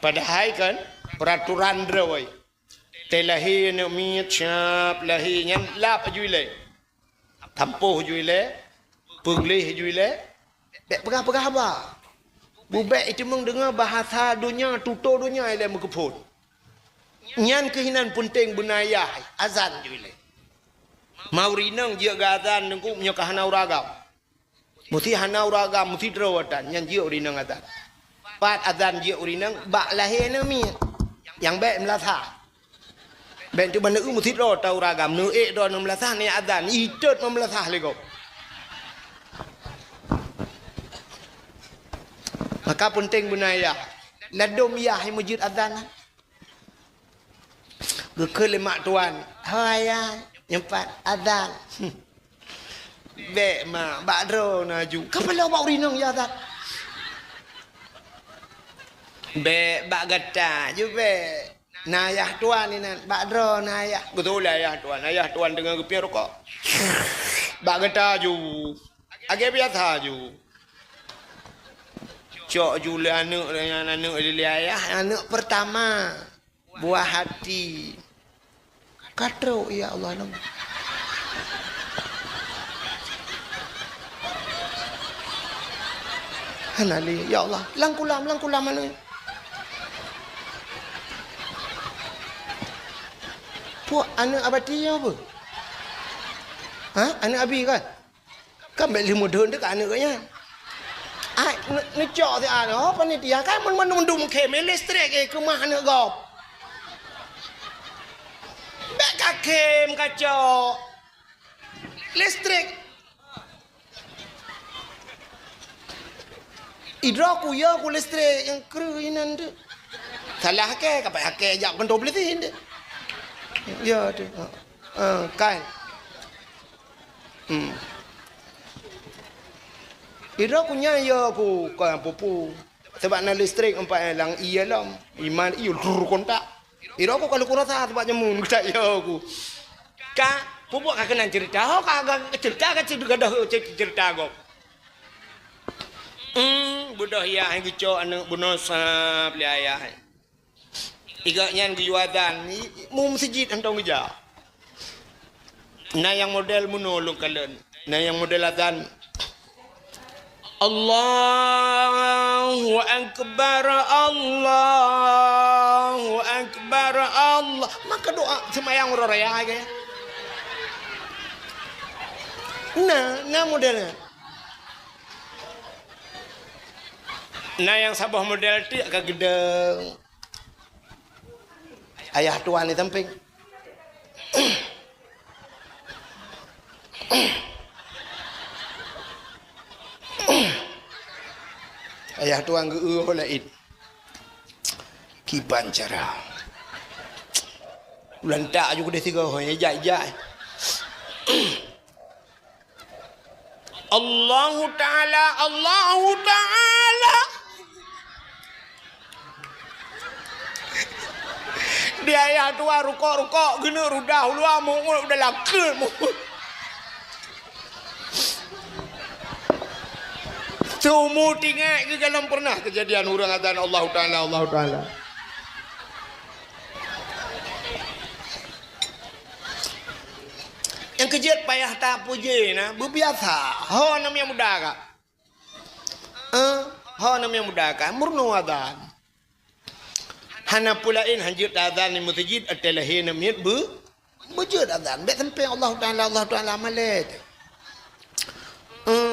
Padahal kan peraturan drawai. Teh lahir anak mi siap lahir nyan lap juile. Tampuh juile. Penglih juile. Bek pegah-pegah apa? Bubek itu mendengar bahasa dunia, tutur dunia ile mekeput. Nyan kehinan penting bunayah azan jule mau rinang dia azan nengku menyoka hanau ragam mesti hanau ragam mesti drawatan nyan dia rinang azan pat azan dia rinang bak lahir nami yang baik melatah ben tu benda mesti draw tau ragam nu do melatah ni azan itut melatah lego maka penting bunayah ladom yah masjid azan gekul lemak tuan hayah nyempat azan bek mak bakro naju kapalo bau rinong ya azan bek bak gata ju bek nayah tuan ni nan bakro nayah betul ayah tuan dengan gepian rokok bak gata ju Agak biasa ju. Cok jule anak dengan anak dari ayah. Anak pertama. Buah hati. Katrok ya Allah nama. Hanali ya Allah. Langkulam mana? Puak anak abadi apa? Ha? Anak abi kan? Kan beli mudah dekat anak kanya. Ai ngecok ti ano panitia kan mendum keme listrik ke rumah anak gop. Bek kakem kacok. Listrik. Idraku ya ku listrik yang keruinan tu. Salah ke kapai hake jak benda boleh tin dia. Ya tu. Kan. Ira punya ya aku kan pupu. Sebab nak listrik empat lang iya lam. Iman iyo dur kontak. Ira aku kalau kurang sah sebab nyemun tak ya aku. Ka pupu ka kena cerita. Ho ka cerita ka cerita go. Budak ya yang gicok anak bunosa beli ayah. Iga nyan giwadan mum sejid antong geja. Na yang model menolong kalian. Na yang model azan. Allahu Akbar, Allahu Akbar, Allah. Maka doa semayang raya ke. Nah modelnya. Nah yang sabah model tu agak gedeng. Ayah tuan ni tamping. Ayah tuan geuh lain. Kiban cara. Ulan tak juga dia tiga hoi jai. Allahu Ta'ala, Allahu Ta'ala. Dia ayah tua rukok gini rudah lu amu udah laker mu. Semua tinggal ke dalam pernah kejadian orang azan Allah Ta'ala. Yang kejadian payah tak puji na berbiasa. Ho namanya muda kak. Ho namanya muda kak murnu azan. Hana pulain hanjut azan ni masjid atalahin namit bujud azan. Bet sampai Allah Ta'ala malet.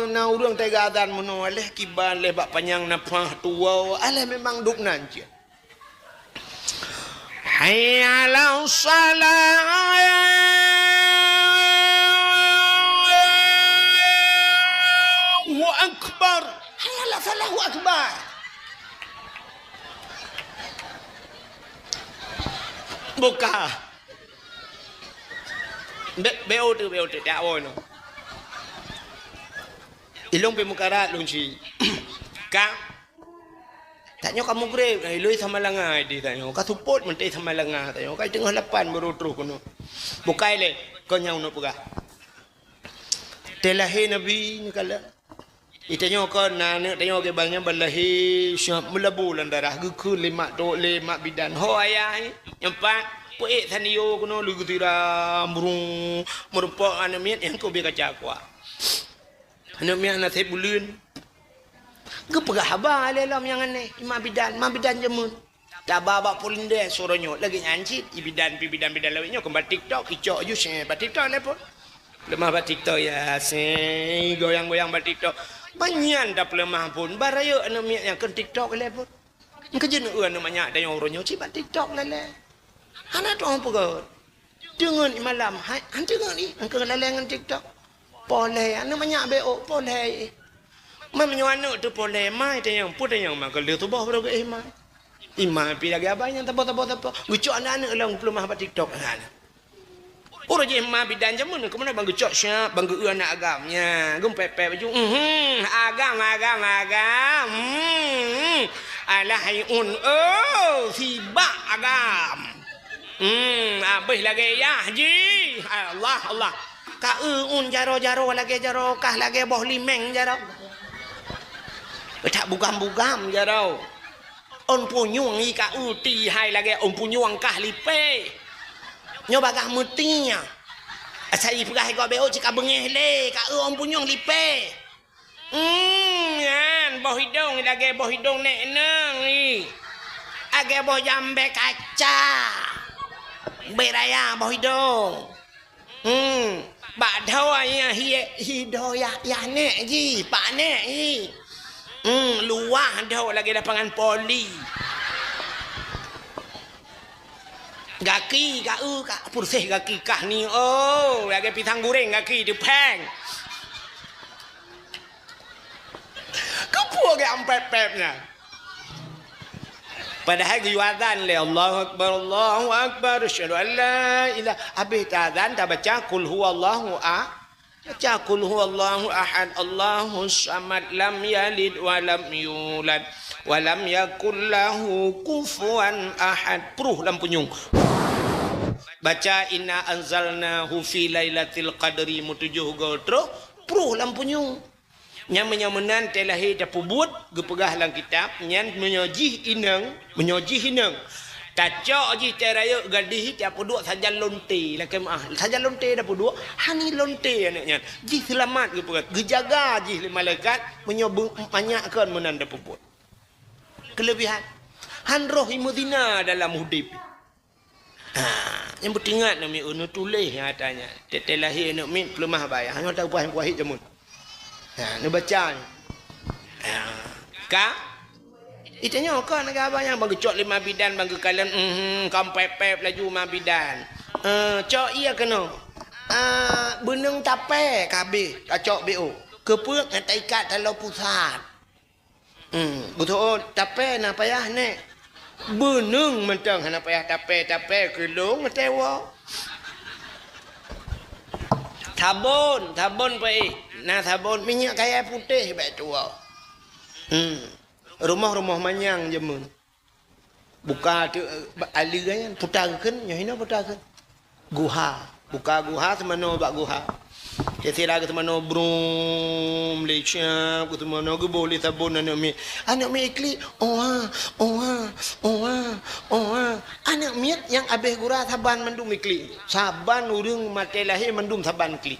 Na urang tega azan mono aleh kiban leh bak panjang napah tua aleh memang duk nanti. Hayya 'ala shalah. Allahu Akbar. Hayya 'ala salah Allahu Akbar. Buka. Beo tu tak boleh. Ilong pemukarat lunci. Kak. Tanya kamu grave, iloi sama langa di tanya. Ka support mentei sama langa tanya. Kai tengah 8 baru terus kono. Bukai le kau nyau no puga. Telahi nabi ni kala. Itanya kau nana tanya ke banyak balahi syab melabulan darah geku lemak bidan. Ho ayah ni empat poek sanio kono lu gutira murung merupa anamiat yang kau biar kaca kuat. Anamiat nak saya bulun. Ke pegah haba lelam yang aneh mak bidan jemun. Tak babak polinde suronyo lagi nyanci bidan lawinyo kembali TikTok icok you share ba TikTok le pun. Lemah ba TikTok ya se goyang-goyang ba TikTok. Banyak dah lemah pun baraya anamiat yang ke TikTok le pun. Kejen namanya ada yang uronyo ci ba TikTok le. Hana tu orang pegat. Dengan malam, hantu kan ni, angkat lalengan TikTok. Boleh, anu banyak beo, boleh. Memang anu tu boleh, mai tu yang pun yang mak kalau tu bah berapa imam. Imam pi lagi apa yang tabo. Gucok anak-anak lang belum apa TikTok kan. Orang je imam bidan jamun, kemana bang gucok siap, bang geu anak agamnya, gum pepe baju. Agam. Alahaiun sibak agam. Abih lagi ya haji. Allah. ka un jaro-jaro lagi jaro kah lagi boh limeng jaro tak bugam-bugam jaro on punyung i ka ti hai lagi on punyung kah lipe nyo bagah mutinya asai pegah go beo cika bengeh le ka on punyung lipe yan boh hidung lagi boh hidung nek nang i age boh jambe kaca beraya boh hidung bak dhau ya hido ya nek ji pak nek ji luah dhau lagi lapangan poli gaki ka pursih gaki kah ni oh lagi pisang goreng gaki di peng kepuh ke ampep-pepnya padahal giwatan le Allahu akbar asyhadu an la ilaha habis azan tak baca qul huwallahu baca qul huwallahu ahad Allahus samad lam yalid wa lam yulad wa lam yakul lahu kufuwan ahad pruh lam punyung baca inna anzalnahu fi lailatul qadri mutujuh gotro pruh lam punyung yang menyamenan telahi dapubut gepegah lang kitab nyan menyojih inang tacok ji teraya gadih tiap dua saja lonte lah kemah saja lonte dapat dua hani lonte anaknya ji selamat gepegah gejaga ji malaikat menyobung banyakkan menan dapubut kelebihan han roh imudina dalam hudib yang bertingat nami unu tulis katanya telahi nak min pelemah bayar hanya tahu puas kuahit jamun ni baca ni. Ka? Itanya kau nak apa yang bagi cok 5 bidan bagi kalian kampep laju 5 bidan. Cok iya kena. Benung tape kabe cok BO. Kepuk nak ikat dalam pusat. Betul tape nak payah nek. Benung mentang nak payah tape kelong tewa. Sabun baik. Nah sabun minyak kayak putih baik tua. Rumah-rumah manyang jemun. Buka tu ali kan putakeun nya hina putakeun. Guha, buka guha semano bak guha. Jadi lagi semano brum lecha, ku semano ge boleh sabun anak mi ikli. Anak mi yang abeh gura saban mendum ikli. Saban urang mate lahir mendum saban ikli.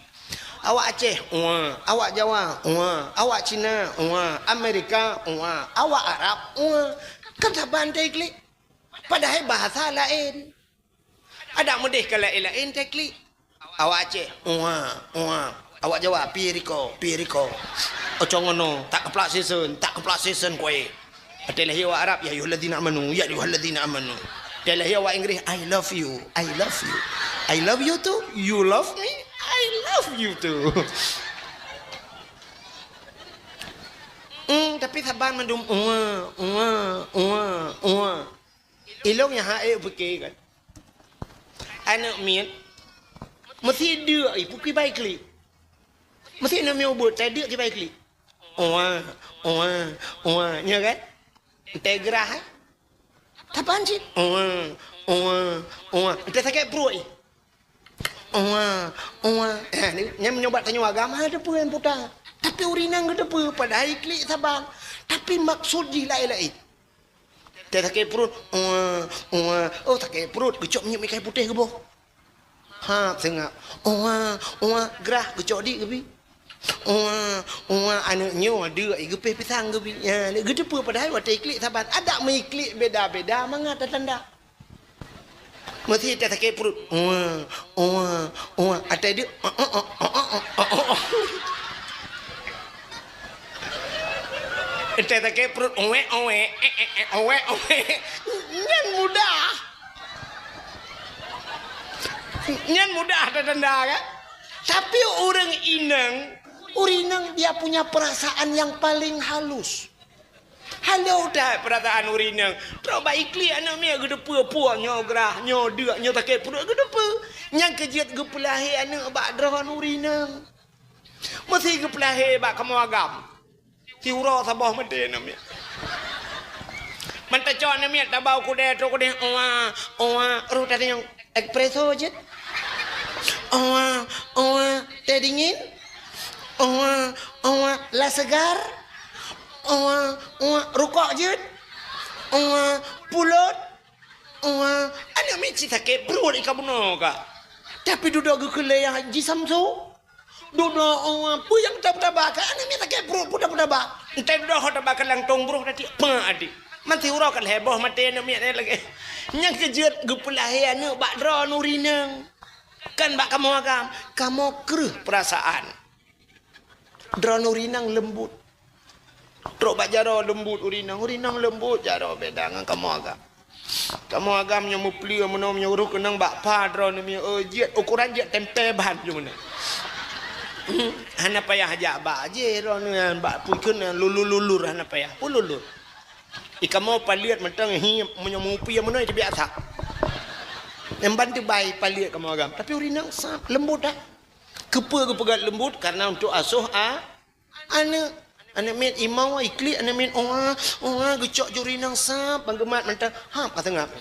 Awak Aceh, awak Jawa, awak Cina, Amerika, awak Arab, kan saban teklik. Padahal bahasa lain. Ada mudih ke lain teklik. Awak Aceh, awak Jawa, piriko. Ocong ngono, tak keplak season kowe. Adalah awak Arab, ya ayyuhalladzina amanu. Adalah awak Inggeris, I love you. I love you too. You love me? I love you too. Tapi saban mendum ilong yang hae fikir kan. Anak miat mesti dia buki baik li. Mesti nak miat buat tadi je baik li. Nya kan? Integrah. Tapan sih? Kita sakit perut. Ni menyobat tanya agama ada pun yang putang. Tapi urinang ada pun pada iklik saban. Tapi maksud je lain-lain. Dia sakit perut. Sakit perut. Gecok minyak mikai putih ke boh? Sengap. Gerah gecok di ke bi? Anaknya ada gepih pisang ke bi? Gede pun padahal waktu iklik saban. Ada mengiklik beda-beda. Manga tanda. Mesti dia sakit perut. Ada dia. Dia sakit perut. Nyan mudah tanda kan? Tapi orang Inang dia punya perasaan yang paling halus. Halau dah perasaan urinang. Coba ikli anak mi gede puah nyo gerah nyo deuk nyo take perut gede pu. Yang kejiat gepelahi anak bak drahan urinang. Mesti gepelahi bak kamu agam. Tiuro sabah mede anak mi. Mentacon anak mi tabau kude ru tadi yang espresso je. teh dingin, lah segar, rukuk je, pulut, anak mesti sakit perut ikan benar kak. Tapi duduk ke kelai yang Haji Samsu, duduk apa yang tak bakar, anak mesti sakit perut pun tak bakar. Entah duduk hot bakar langtong bro tadi, apa adik? Mati urang kan heboh mati anak mesti lagi. Yang kejut gupulahi anak bak dra nurinang. Kan bak kamu agam, kamu keruh perasaan. Dra nurinang lembut. Trok bak jaro lembut urinang lembut jaro beda dengan kamu agam. Kamu agam yang mupli menom yang uruk kenang bak pa dra nami jet ukuran jet tempe bahan je mana. Hana payah ajak bak je dra ni bak pukun lulur hana payah. Lulur. Ika mau paliat mentang hi menyomupi yang mana dia biasa. Yang bantu baik paliat kamu agam. Tapi urinang sap lembut dah. Kepa pegat lembut karena untuk asuh anak met imau ikli anak met gecok jurinang sap banggemat mentang kata ngap.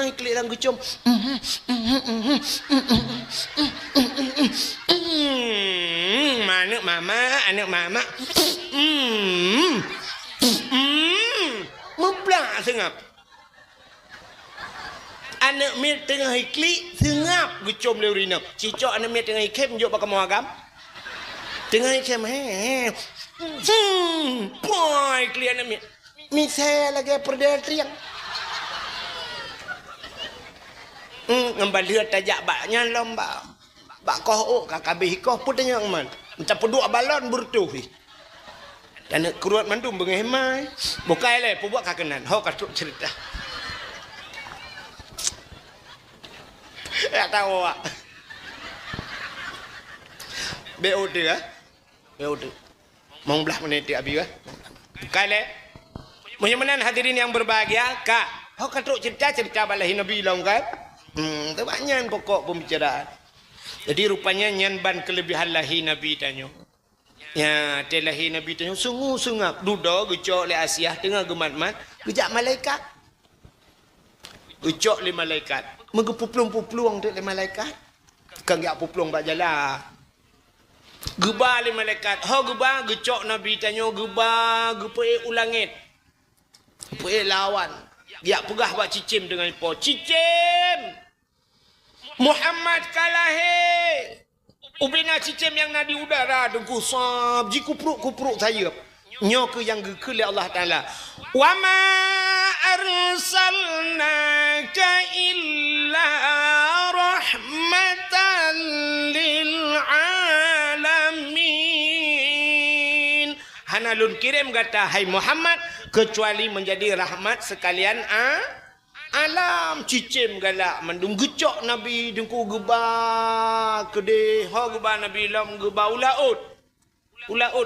Ikli lang gecom. Anak mama. Memplak sengap. Anak mit tengah ikli sengap gecom le urinang. Cicok anak mit tengah ikem jok bakal agam. Tengah ikem boy ikli anak mit. Misal lagi perdana triang. Ngembaliat tajak baknya lomba. Bak koh kakabih koh putanya man. Macam peduk balon bertuh. Dan keruat mandu bengehmai. Bukai le buat kakenan. Ho katuk cerita. Ya tahu ah. BOD ah. BOD. Mau belah menit abi ah. Bukai le. Munyamanan hadirin yang berbahagia, Kak. Ho katuk cerita balahi Nabi long kan. Tu banyak pokok pembicaraan. Jadi rupanya nyanban kelebihan lahi Nabi tanya. Ya, telahi Nabi tanya sungguh-sungguh duduk gecok le Asiah tengah gemat-mat, gejak malaikat. Gecok le malaikat. Mengepuplung-puplung le malaikat. Kang yak puplung bak jalan. Geba le malaikat. Ho geba gecok Nabi tanya geba gepe ulangit. Gepe lawan. Yak pegah bak cicim dengan po. Cicim. Muhammad kalahe. Ubina cicim yang nadi udara dengku sab ji kupruk saya nyo ke yang ke Allah Taala wa ma arsalnaka illa rahmatan lil alamin hanalun kirim kata hai Muhammad kecuali menjadi rahmat sekalian alam cicim galak mandung gecok Nabi dengku geba kede ho geba Nabi lam geba ulaut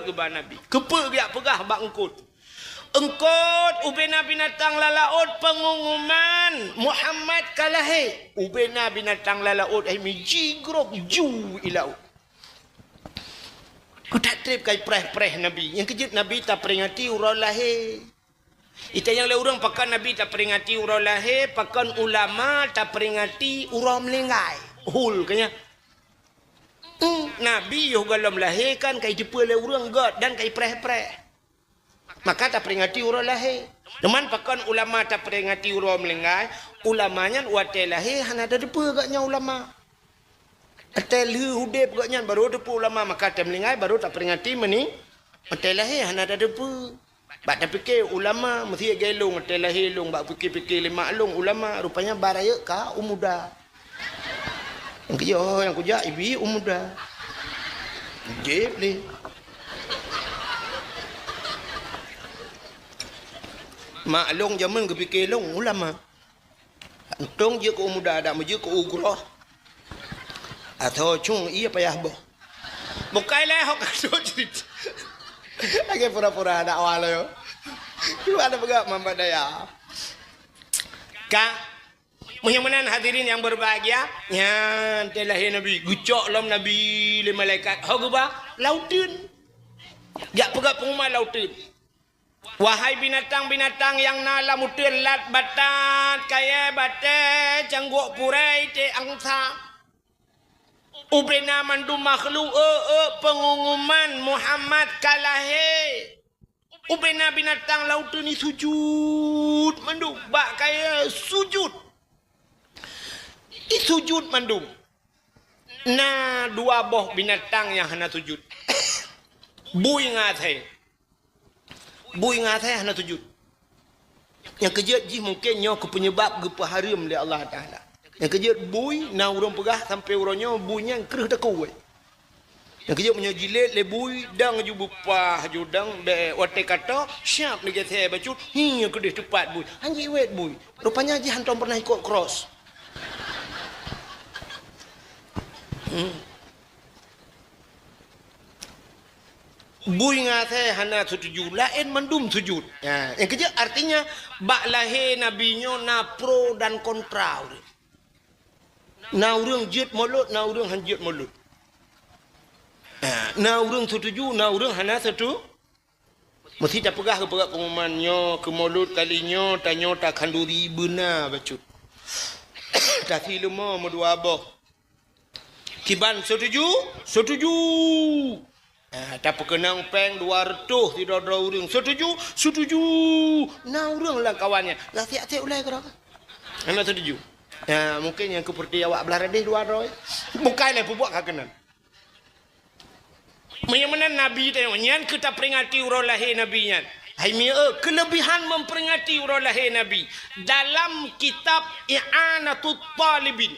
geba Nabi kepe biak pegah bak engkut ubena binatang lalaut pengumuman Muhammad kalahe ubena binatang lalaut ai mi jigrok ju ilaut ko tak trip kai preh Nabi yang kejut Nabi tak peringati urang lahir. Itu yang le orang pakan Nabi tak peringati urang lahir, pakan ulama tak peringati urang melinggai. Hul kanya. Nabi yo galam lahir kan kai depa le urang god dan kai preh-preh. Maka tak peringati urang lahir. Teman pakan ulama tak peringati urang melinggai, ulamanya wate lahir hana ada depa gaknya ulama. Atel hudep gaknya baru depa ulama maka tak melinggai baru tak peringati meni. Atel lahir hana ada depa. Bak dah fikir ulama mesti gelong telah hilung bak fikir-fikir lima long ulama rupanya baraya ka umuda. Yang kerja yang kerja ibi umuda. Jep ni. Mak long zaman ke fikir long ulama. Untung je ke umuda ada meje ke ugrah. Atau cung ia payah boh. Bukailah hok kasut cerita. Lagi pura-pura ada awal yo. Itu ada begak mampat daya. Kak, muhyimanan hadirin yang berbahagia, yang telah Nabi gucok lam Nabi le malaikat. Ho geba lautin. Jak pegak pengumuman lautin. Wahai binatang-binatang yang nala mutin lat batat kaya bate cangguk purai te angsa. Ubena mandum makhluk pengumuman Muhammad kalahe. Ubena binatang laut ni sujud mandum. Bak kaya sujud. Sujud mandum. Nah dua boh binatang yang hana sujud. Bui ngatai. Bui ngatai hana sujud. Yang kejut ji mungkin nyo kepenyebab gepa haram oleh Allah Taala. Yang kejut bui na urang pegah sampai urangnya buinya kereh taku. Yang kejut punya jilid le bui dang ju bupah ju dang be wate kata siap ni kita bacut hingga kedih tepat bui. Hanji wet bui. Rupanya ji hantam pernah ikut cross. Bui ngate hana sujud lain mandum sujud. Ya, yang kerja artinya bak lahir nabinya na pro dan kontra. Na urang jut mulut, na urang hanjut mulut. Na urang setuju, na urang hana setuju. Mesti tak pegah ke perak pengumumannya ke mulut kalinya tanya tak kanduri benar bacut. Tak silema medua abah. Kiban setuju? Setuju. Tak perkenang peng 200 tidak ada orang. Setuju? Setuju. Nah orang lah kawannya. Lah tiap-tiap ulai ke apa? Anak setuju. Mungkin yang keperti awak belah radih 200. Bukanlah buat kakenan. Menyamanan Nabi tanya, nyan kita peringati urang lahir Nabi nyan. Hai kelebihan memperingati urang lahir Nabi dalam kitab I'anatul Talibin.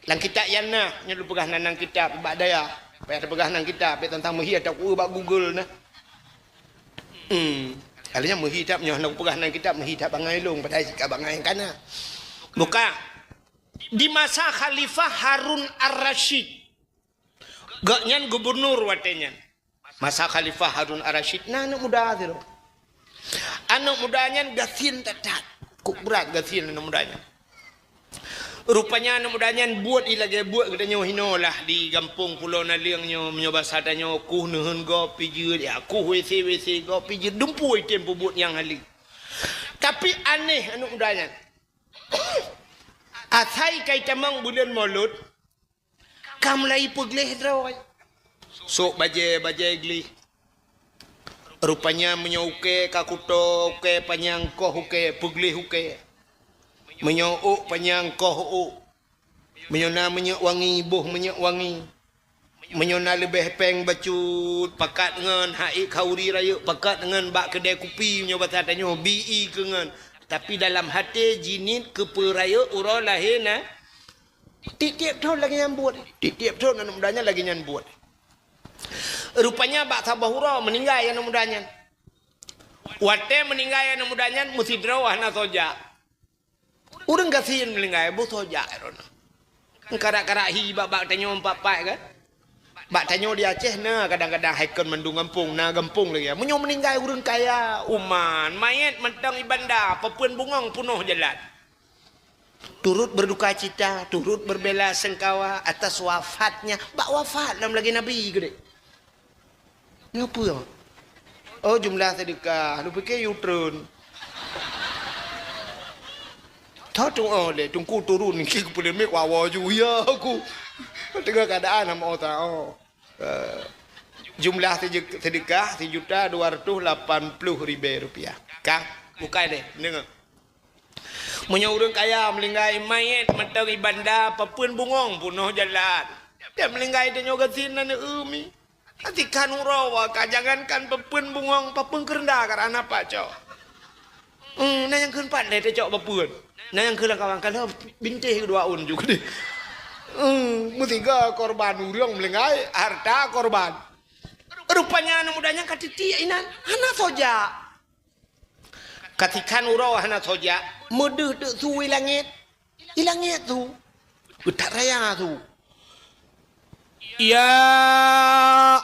Dalam kitab yana, nya lu pegah nanang kitab bab daya. Payah pegah nang kitab tentang mehi atau bab Google nah. Alanya mehi tak nya nak pegah nang kitab mehi tak bangai long pada sikap bangai kana. Buka. Di masa Khalifah Harun Ar-Rasyid. Gaknyan gubernur watenya. Masa Khalifah Harun Ar-Rasyid nah anak muda tu. Anak mudanya gasin tatat. Kuk berat gasin anak mudanya. Rupanya anak mudanya buat lagi buat katanya hino lah di kampung Pulau Naliangnya menyoba sadanya kuh nehun go pijir ya kuh wc go pijir dumpui tempo buat yang hali. Tapi aneh anak mudanya. Athai kai tamang bulan Maulud kam lai pegleh drawai. Sok baje gli. Rupanya menyauke kakuto ke panyangkoh ke pegleh ke. Menyok panyang koh menyona menyok wangi boh menyok wangi menyona lebih peng bacut pakat dengan hai kauri raya pakat dengan bak kedai kopi punya bahasa tanya bi kengan tapi dalam hati jinit ke peraya urang lahir na tiap tahun lagi nyambut tiap tahun anak mudanya lagi nyambut rupanya bak sabahura meninggal anak mudanya wate meninggal anak mudanya mesti drawah na soja. Urang gasin melingkai butuh jak erona. Karak-karak hi bak tanya empat-empat kan. Bak tanya di Aceh na kadang-kadang haikon mendung kampung na kampung lagi. Menyo meningkai urang kaya uman mayat mentang ibanda pepuan bungong punuh jalan. Turut berduka cita, turut berbela sengkawa atas wafatnya. Bak wafat dalam lagi Nabi gede. Ngapa ya? Oh jumlah sedekah, lu fikir U-turn. Tahu le tunggu turun ni ke boleh make wawa ju ya aku tengah keadaan sama orang jumlah sedekah Rp1.280.000 kah bukan deh dengar punya orang kaya melinggai mayat mentang ibanda papun bungong punuh jalan dia melinggai dia nyoga sinan umi nanti kan urawa jangankan papun bungong papun kerendah karena apa cok nah yang keempat deh dia cok papun. Nah yang kelang kawan kalau bintih kedua un juga deh. Mutiga korban urang melenggai harta korban. Rupanya anak mudanya katiti inan hana soja. Katikan urau hana soja medeh dek tu ilangit tu. Utak raya tu. Ya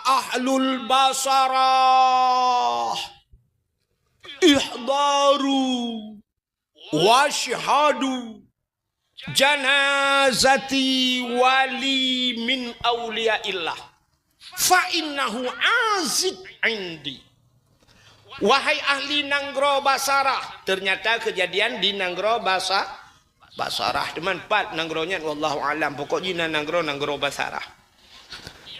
ahlul basarah ihdaru washhadu janazati wali min awliyaillah fa innahu azid indi. Wahai ahli Nanggro Basarah, ternyata kejadian di Nanggro Basarah teman pat nanggronya wallahu alam pokoknya nanggro Basarah.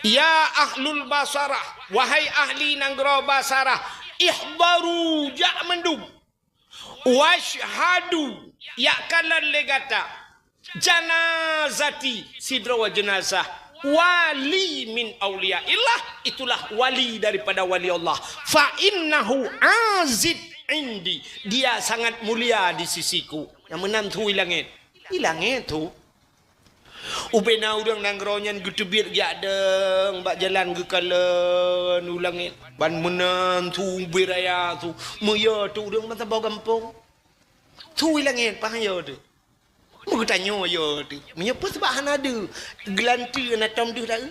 Ya ahlul Basarah, wahai ahli nanggro Basarah, ihbaru ja mendung. Washhadu ya kalan legata janazati sidra wa jenazah wali min aulia illah, itulah wali daripada wali Allah. Fa innahu azid indi, dia sangat mulia di sisiku. Yang menantu langit tu ubena urang nangronyan getebir giadeng bak jalan ke kalan ulangit ban menantu beraya tu meya tu urang mata bau gampung tu langit pahaya tu mu tanyo yo tu menyapa sebab han ada gelanti na tom tu dah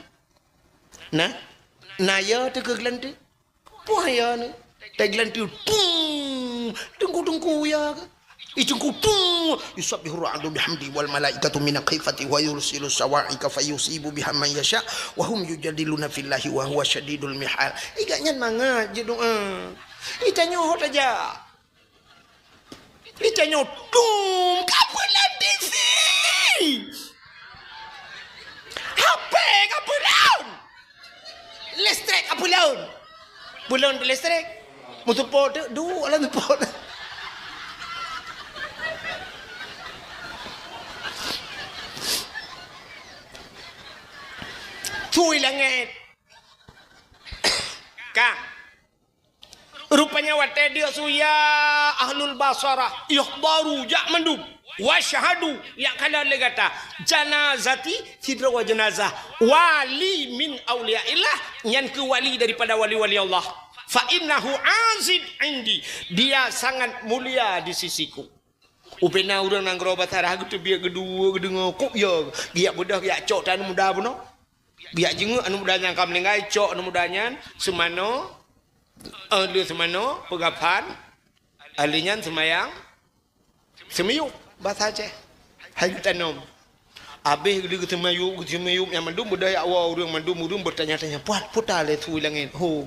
na ya tu ke gelanti pahaya ni tai gelanti tunggu ya ke Ijungkutung yusabbihu ar-ra'du bihamdi wal malaikatu min khifati wa yursilu sawa'ika fayusibu biha man yasha wa hum yujadiluna fillahi wa huwa syadidul mihal. Igaknya mangat je doa. Itanyo hot aja. Itanyo tung kapulan disi. HP kapulan. Listrik kapulan. Bulan listrik. Mutupo tu ala mutupo. Tui langit. Kak. Rupanya wate dia suya ahlul Basarah ikhbaru ja mandub wa syahadu ya kala legata janazati sidra wa jenazah wali min auliaillah, yang ke wali daripada wali-wali Allah. Fa innahu azid indi, dia sangat mulia di sisiku. Upena urang nang gro Basarah gitu biar kedua kedengar kok ya giak bedah giak cok tan muda puno. Biak jengu anu mudanya kam lengai cok anu mudanya semano dia semano pegapan alinyan semayang semiyuk bahasa Aceh hai tanom abeh dia semayuk yang mandum budaya awal orang mandum bertanya-tanya puat putale tu langit ho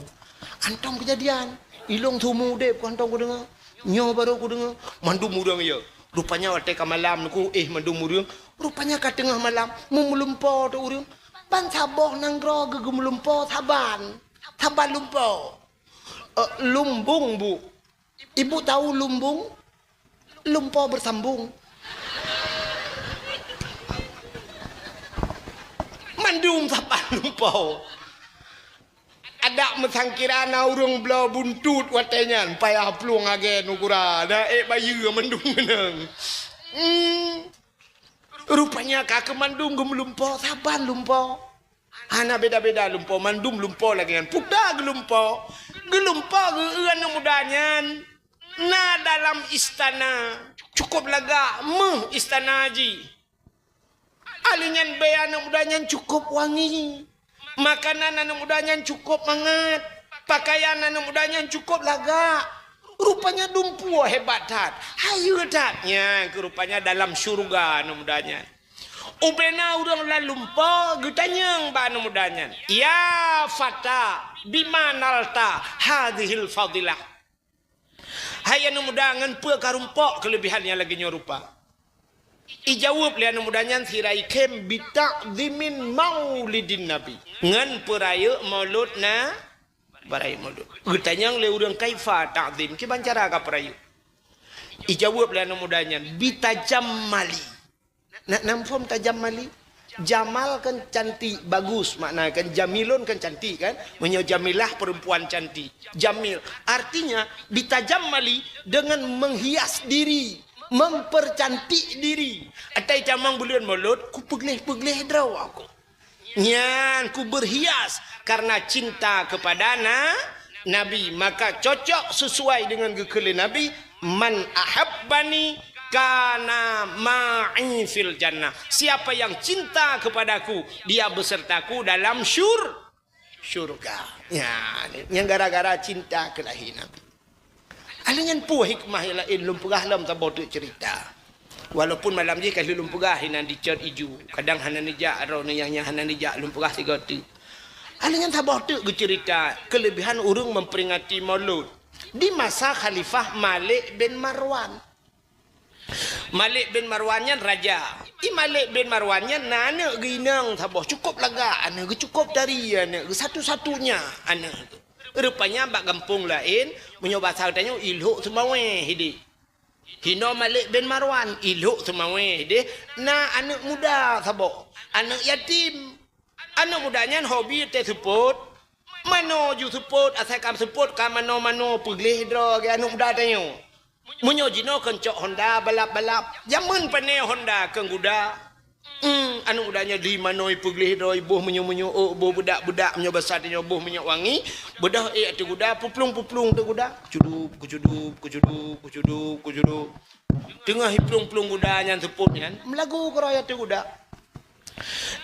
antom kejadian ilong tu mude ku antom ku dengar nyo baru ku dengar mandum urang ya rupanya wate ka malam ku mandum urang rupanya ka tengah malam memulumpo tu urang ban saboh nanggro gegum lumpo taban lumpo lumbung bu, ibu tahu lumbung lumpo bersambung mandum taban lumpo ada mesangkirana urung bela buntut watenya payah pluang agen ukura da bayu mandum meneng rupanya kakek mandum gum lumpo saban lumpo ana beda-beda lumpo mandum lumpo lagi kan puda gelumpo geueun mudanya na dalam istana cukup laga istana haji alinyan beana mudanya cukup wangi makanan anu mudanya cukup mangat pakaian anu mudanya cukup laga. Rupanya dumpu hebat tat. Hayu tatnya ke rupanya dalam surga anu mudanya. Ubena urang lalumpo gutanyang ba anu mudanya. Ya fata bimanalta hadhil fadilah. Hay anu mudangan peu karumpo kelebihannya lagi nyorupa. Ijawab li anu mudanya sirai kem bitaqdimin maulidin nabi. Ngan peraya mauludna barai maulud. Gutanyang le urang kaifa ta'zim ki bancara ka perayu. Ijawab le anu mudanya bitajammali. Nam form tajammali. Jamal kan cantik bagus, makna kan jamilun kan cantik kan. Menyo jamilah perempuan cantik. Jamil artinya bitajammali dengan menghias diri, mempercantik diri. Atai camang bulan maulud ku pegleh-pegleh draw aku. Nyan ku berhias karena cinta kepada Nabi, maka cocok sesuai dengan gekele Nabi, man ahabbani kana ma'i fil jannah. Siapa yang cinta kepadaku, dia besertaku dalam syurga. Ya, yang gara-gara cinta kelahi Nabi. Alingan pu hikmah lain lumpugah lam tabotu cerita. Walaupun malam je kalau lumpugah hinan dicat iju, kadang hanan nijak arona yang hanan nijak lumpugah tiga tu. Alingan tabah tu cerita kelebihan urung memperingati Maulud di masa Khalifah Malik bin Marwan. Malik bin Marwanyan raja. Malik bin Marwanyan anak ginang taboh cukup laga anak cukup dari anak satu-satunya anak tu. Rupanya bak kampung lain menyoba tanya ilhuk semawe hidi. Hino Malik bin Marwan ilhuk semawe hidi. Na anak muda taboh. Anak yatim. Anak mudanya hobi te support. Mano ju support asal kam support ka mano pergi dro ke anak muda tanya. Munyo jino kencok Honda balap-balap. Jamun pane Honda ke kuda. Anu udahnya di manoi pergi doi boh munyo boh budak-budak menyo besar dia boh menyo wangi. Bedah tu kuda puplung-puplung tu kuda. Kucudup. Tengah hiplung-plung kuda yang seput kan. Melagu keraya tu kuda.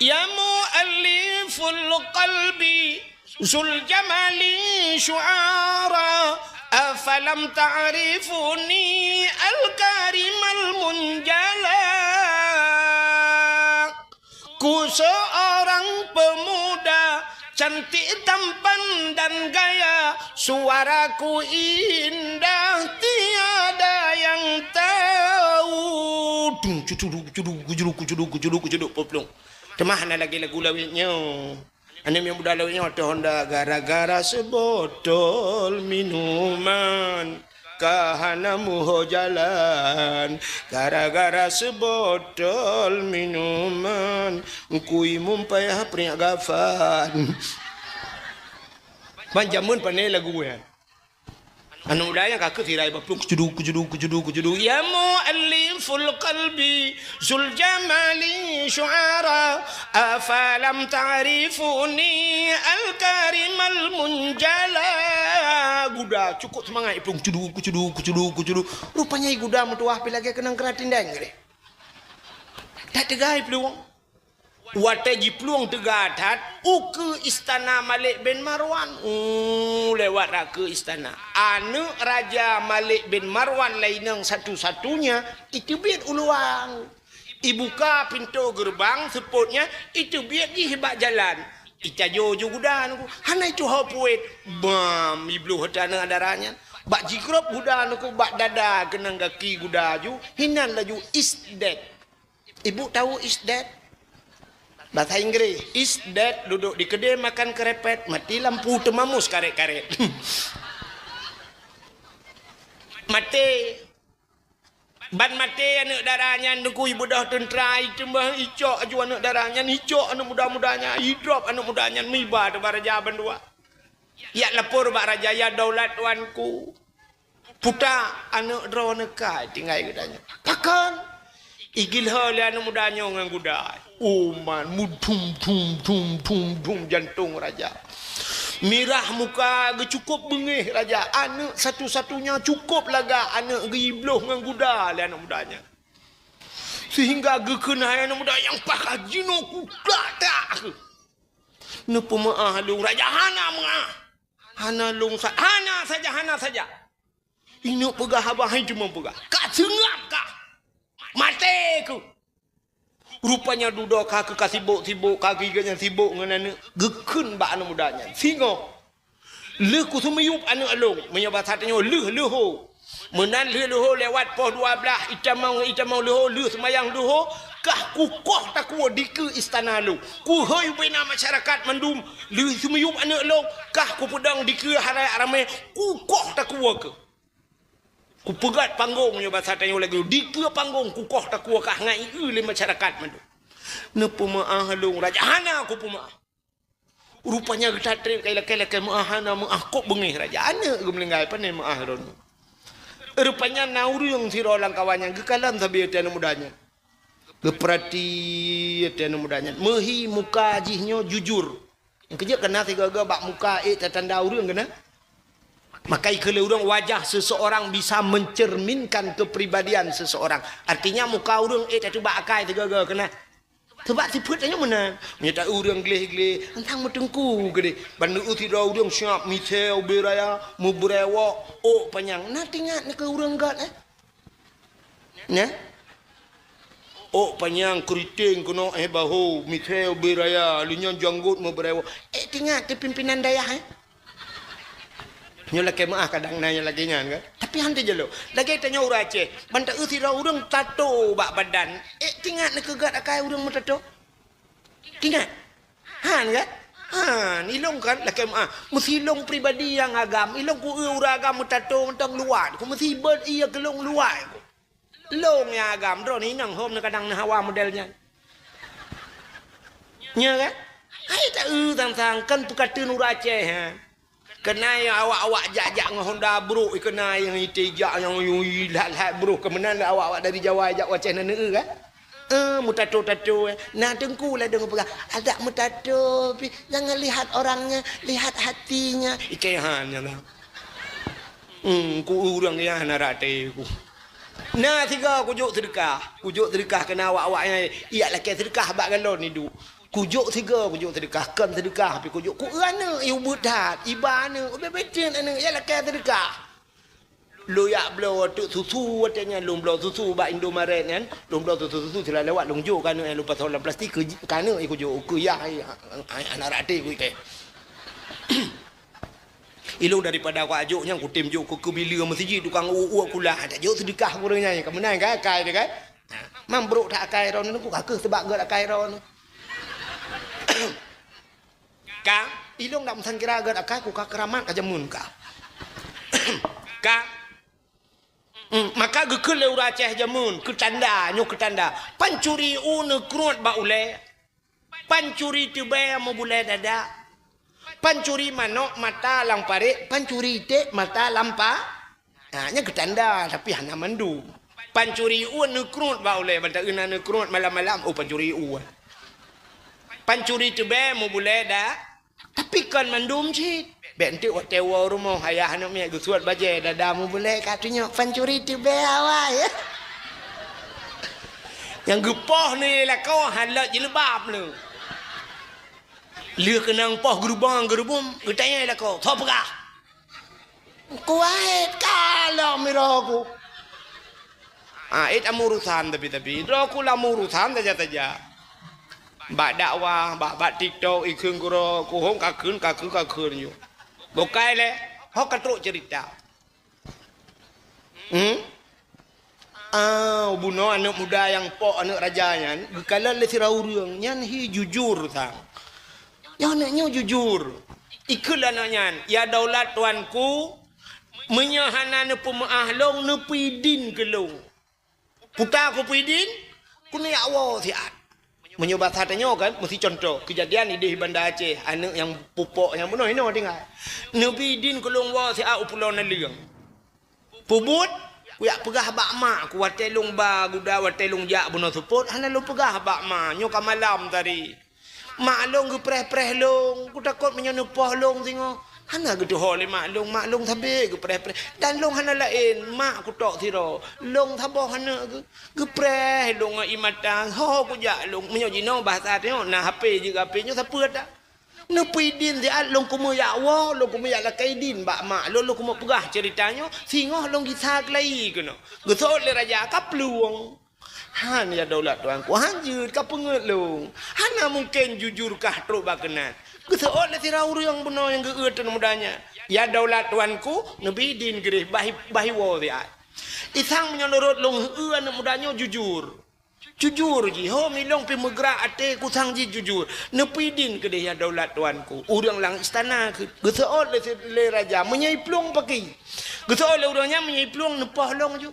Ya mu'alliful qalbi zul jamali syu'ara afalam ta'rifuni al-karim al-munjala. Ku seorang pemuda cantik tampan dan gaya, suaraku indah tiada yang tahu. Kucuduk poplong. Temahna lagi lagu lawitnya. Anak yang muda lawitnya ada Honda gara-gara sebotol minuman kahanamu jalan gara-gara sebotol minuman kui mumpayah pria gafan. Panjamun panai lagu ya. Anu udaya kakek tirai baplung kucuduk. Ya mu'alliful qalbi zul jamali syu'ara afalam ta'rifuni al-karim al-munjala. Guda cukup semangat iplung kucuduk. Rupanya guda mutuah pilagi kenang keratin dang gede. Tak tegai iplung. Wataji peluang tegadat ke istana Malik bin Marwan. Lewat ke istana. Anak Raja Malik bin Marwan lainang satu-satunya itu biar uluang. Ibuka pintu gerbang seputnya itu biar dihebak jalan. Ita jojo gudan aku. Hana itu hapuit. Bam iblu hadana darahnya. Bak jikrop gudan aku bak dada kenang kaki gudaju. Hinan laju is dead. Ibu tahu is dead? Bahasa Inggris, is dead, duduk di kedai makan kerepet, mati lampu temamus karet-karet. Mati. Ban mati anak darahnya, nunggu ibu dah tentera, itu mah icok aju anak darahnya, icok anak muda-mudanya, hidrop anak mudanya, miba tu baraja bandua. Ya lapor bak raja ya daulat tuanku. Puta anak droneka tinggal gedanya. Takkan igil hal anak mudanya ngan gudai. Man, mudum jantung raja. Mirah muka cukup bengih raja. Anak satu-satunya cukup laga anak gibloh dengan kuda le anak mudanya. Sehingga gekena anak muda yang pakai jino kuda tak. Napa maah lung raja hana maah. Hana lung hana saja. Ini pegah abah cuma pegah. Kak sengap kak. Mati ku. Rupanya duduk kaki sibuk kaki ganya sibuk dengan anak gekun bak anak mudanya singo leh ku semiyup anak alung menyoba satanya leh menan leh lewat pos 12 itamau leh semayang leh kah kukoh tak kuat di ke istana lu ku hoi bina masyarakat mandum leh semiyup anak alung kah ku pedang di ke harai ramai kukoh tak kuat ke ku pegat panggung menyoba satanya lagi di ke panggung kukoh tak kuat kah ngai le masyarakat mandum napa maah lung raja hana aku puma rupanya kita trip kaila maah hana maah kok bengih raja ana gemlengai pane maah ron rupanya naurung siro lang kawannya gekalan sabi etian mudanya geperati etian mudanya mehi muka jihnya jujur yang kerja kena tiga bak muka tanda urang kena maka ikele urang wajah seseorang bisa mencerminkan kepribadian seseorang artinya muka urang itu bak akai tiga kena sebab siputnya mana nyata urang gleh entang metengku gede bandu uti do urang siap misel beraya mubrewo panjang nanti ngat ke urang gat nah panjang keriting kuno bahu misel beraya linya janggut mubrewo tinggal di pimpinan dayah Nyo lagi maah kadang nanya lagi nyan kan. Tapi hande je lo. Lagi tanya urang Aceh. Banta sira urang tato bak badan. Tingat nak kegat akai urang tato. Tingat. Han kan? Han ilong kan lagi maah. Mesti ilong pribadi yang agam. Ilong ku urang agam tato tang luar. Ku mesti ber iya kelong luar. Long yang agam ro ni nang hom kadang na hawa modelnya. Nya kan? Hai tak tang kan pekatun urang Aceh ha. Kena yang awak-awak jak-jak dengan Honda bro, kena yang itejak yang lat-lat bro, kemenan awak-awak dari Jawa ajak wacah nana kan? Mutato-tato nah dengku lah dengan pegang. Ada mutato, jangan lihat orangnya, lihat hatinya. Ikehannya lah. Ku urang ya narate ku. Nah tiga kujuk sedekah kena awak-awaknya. Iya lah ke sedekah bak galon ni du. Kujuk sedekah kan sedekah tapi kujuk ku ana iu budat ibana bebeten ana ya lakai sedekah lu ya blo tu susu watanya lu blo susu ba Indomaret kan lu blo susu sila lewat lu jo kan lu pasal plastik kan ai kujuk ku ya anak rate ku ke ilu daripada aku ajuknya ku tim juk ku bila masjid tukang uak kula ada juk sedekah kurangnya kan menang kan akai dia kan mam bro tak akai ron ku kakek sebab gak akai ron Kang, ilong nak mesang kira agak akak ku keramat kajamun ka. Kang, maka gekul le urang Aceh jamun, ketanda, nyok ketanda. Pancuri une krut ba ule. Pancuri tube mo bule dada. Pancuri manok mata lang pare, pancuri te mata lampa. Nya ketanda tapi hana mandu. Pancuri une krut ba ule, banta una ne krut malam-malam oh pancuri Pancuri tu be mu boleh dah. Tapi kan mandum cik. Bentuk waktu tewa rumah ayah anak mek gusuat baje dada mu boleh katanya pancuri tu be awak ya. Yang gepah ni lah kau halak jilbab lu. Lia kenang pah gerubang getanya lah kau. Tho pegah. Kuat kalau miraku. It amurusan tapi. Aku lah amurusan saja. Bak dakwah, bak TikTok, ikun kuro, kuhong kakun yo. Bukai le, hok katruk cerita. Buno anak muda yang pok anak rajanya, kalau le sirau riang, nyan hi jujur sang. Yang anaknya jujur. Ikut anaknya, ya daulat tuanku, menyahana ne pemahlong ne pidin kelong. Puta aku pidin, kuna ya Allah siat. Menyobat hatanya kan mesti contoh kejadian di Bandar Aceh anak yang pupuk yang bunuh ini tinggal Nabi din kelong wa si au pulau naliang pubut ya pegah bak mak ku watelung ba guda watelung jak bunuh support hana lu pegah bak mak nyo ka malam tadi mak long ge preh-preh long ku takut menyono poh long tingo hana ge doh le mak long thabe ge preh-preh dan long hana lain mak ku tok sira long thabo hana ge preh long imatang ho ku jak long menyo jino bahasa tengok nah HP juga HP nyo siapa dak no pidin dia long ku mo ya wa long ku mo ya la kaidin bak mak long ku mo pegah ceritanya singoh long gisak lai keno ge so le raja ka peluang han ya daulat tuanku hanjut ka penget long hana mungkin jujurkah truk bakenat keseot le tirau yang benar yang geut mudanya ya daulat tuanku nabi din gerih bahi wo dia isang menyorot long anak mudanya jujur ji ho milong pi megra ate ku sang ji jujur nepi din ke dia daulat tuanku urang lang istana ke keseot le raja menyai plong paki keseot le urangnya menyai plong nepah long ju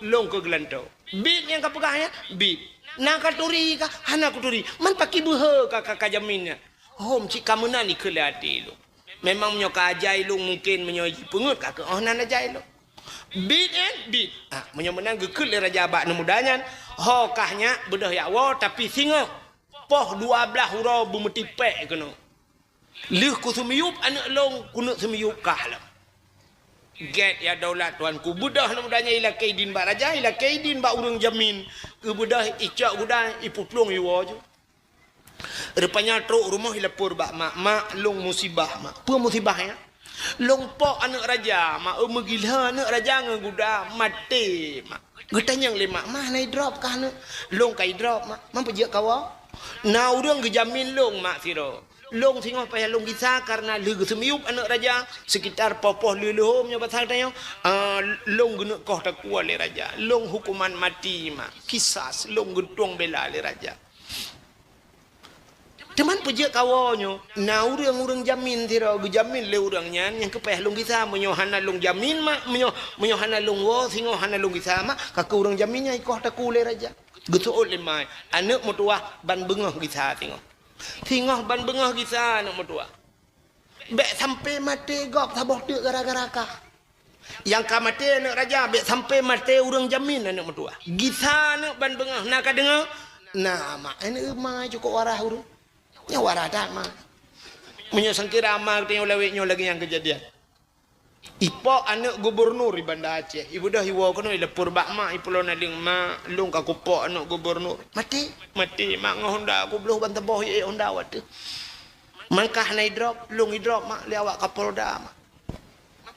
long ke gelantau bit yang kapegahnya bit nak katuri ka hana katuri man paki behe ka jaminnya hom cik kamu nani ke lati lu. Memang menyoka ajai lu mungkin menyoji pengut kak oh nana ajai lu. Bit. Menyo menang gekul le raja bak nemudanya. Ho kahnya bedah ya wa tapi singa. Poh 12 hurau bumetipek kena. Leuh ku sumiyup anak long kunut sumiyup kah lah. Get ya daulat tuanku bedah nemudanya ila kaidin bak raja ila kaidin bak urang jamin. Ke bedah icak gudang ipuplong iwa je. Rupanya truk rumah hilapur bak mak long musibah mak apa musibahnya long pok anak raja mak megila anak raja nguda mati mak getanya le mak mah nai drop kah anak long kai drop mak man pejak kawa na urang gejamin long mak siro long tengok payah long kisah karena lu semiup anak raja sekitar popoh luluhumnya pasal tanya long guna koh tak kuat le raja long hukuman mati mak kisah long gentuang bela le raja teman puja kawanyo na urang jamin tira jamin le urangnya yang kepayah long kisah menyohana long jamin mak menyohana long wo singo hana long kisah mak ka urang jaminnya koh tak ku le raja getu le mai anak mutua ban bengah kisah tengok ban bengah kisah anak mertua. Bek sampai mati gop saboh tu gara-gara kah. Yang ka mati anak raja bek sampai mati urang jamin anak mertua. Kisah anak ban bengah nak dengar. Nah, mak anak mai cukup warah urang. Nya warah dak mak. Menyo sangkira amal tengok leweknya lagi yang kejadian. Ipo anak gubernur di Banda Aceh. Ibu dah hiwa kono lepur bak mak ipulo naling mak lung ka kupok anak gubernur. Mati mak ngahonda aku beluh ban teboh ye honda wate. Mangkah nai drop lung i drop mak le awak kapolda mak.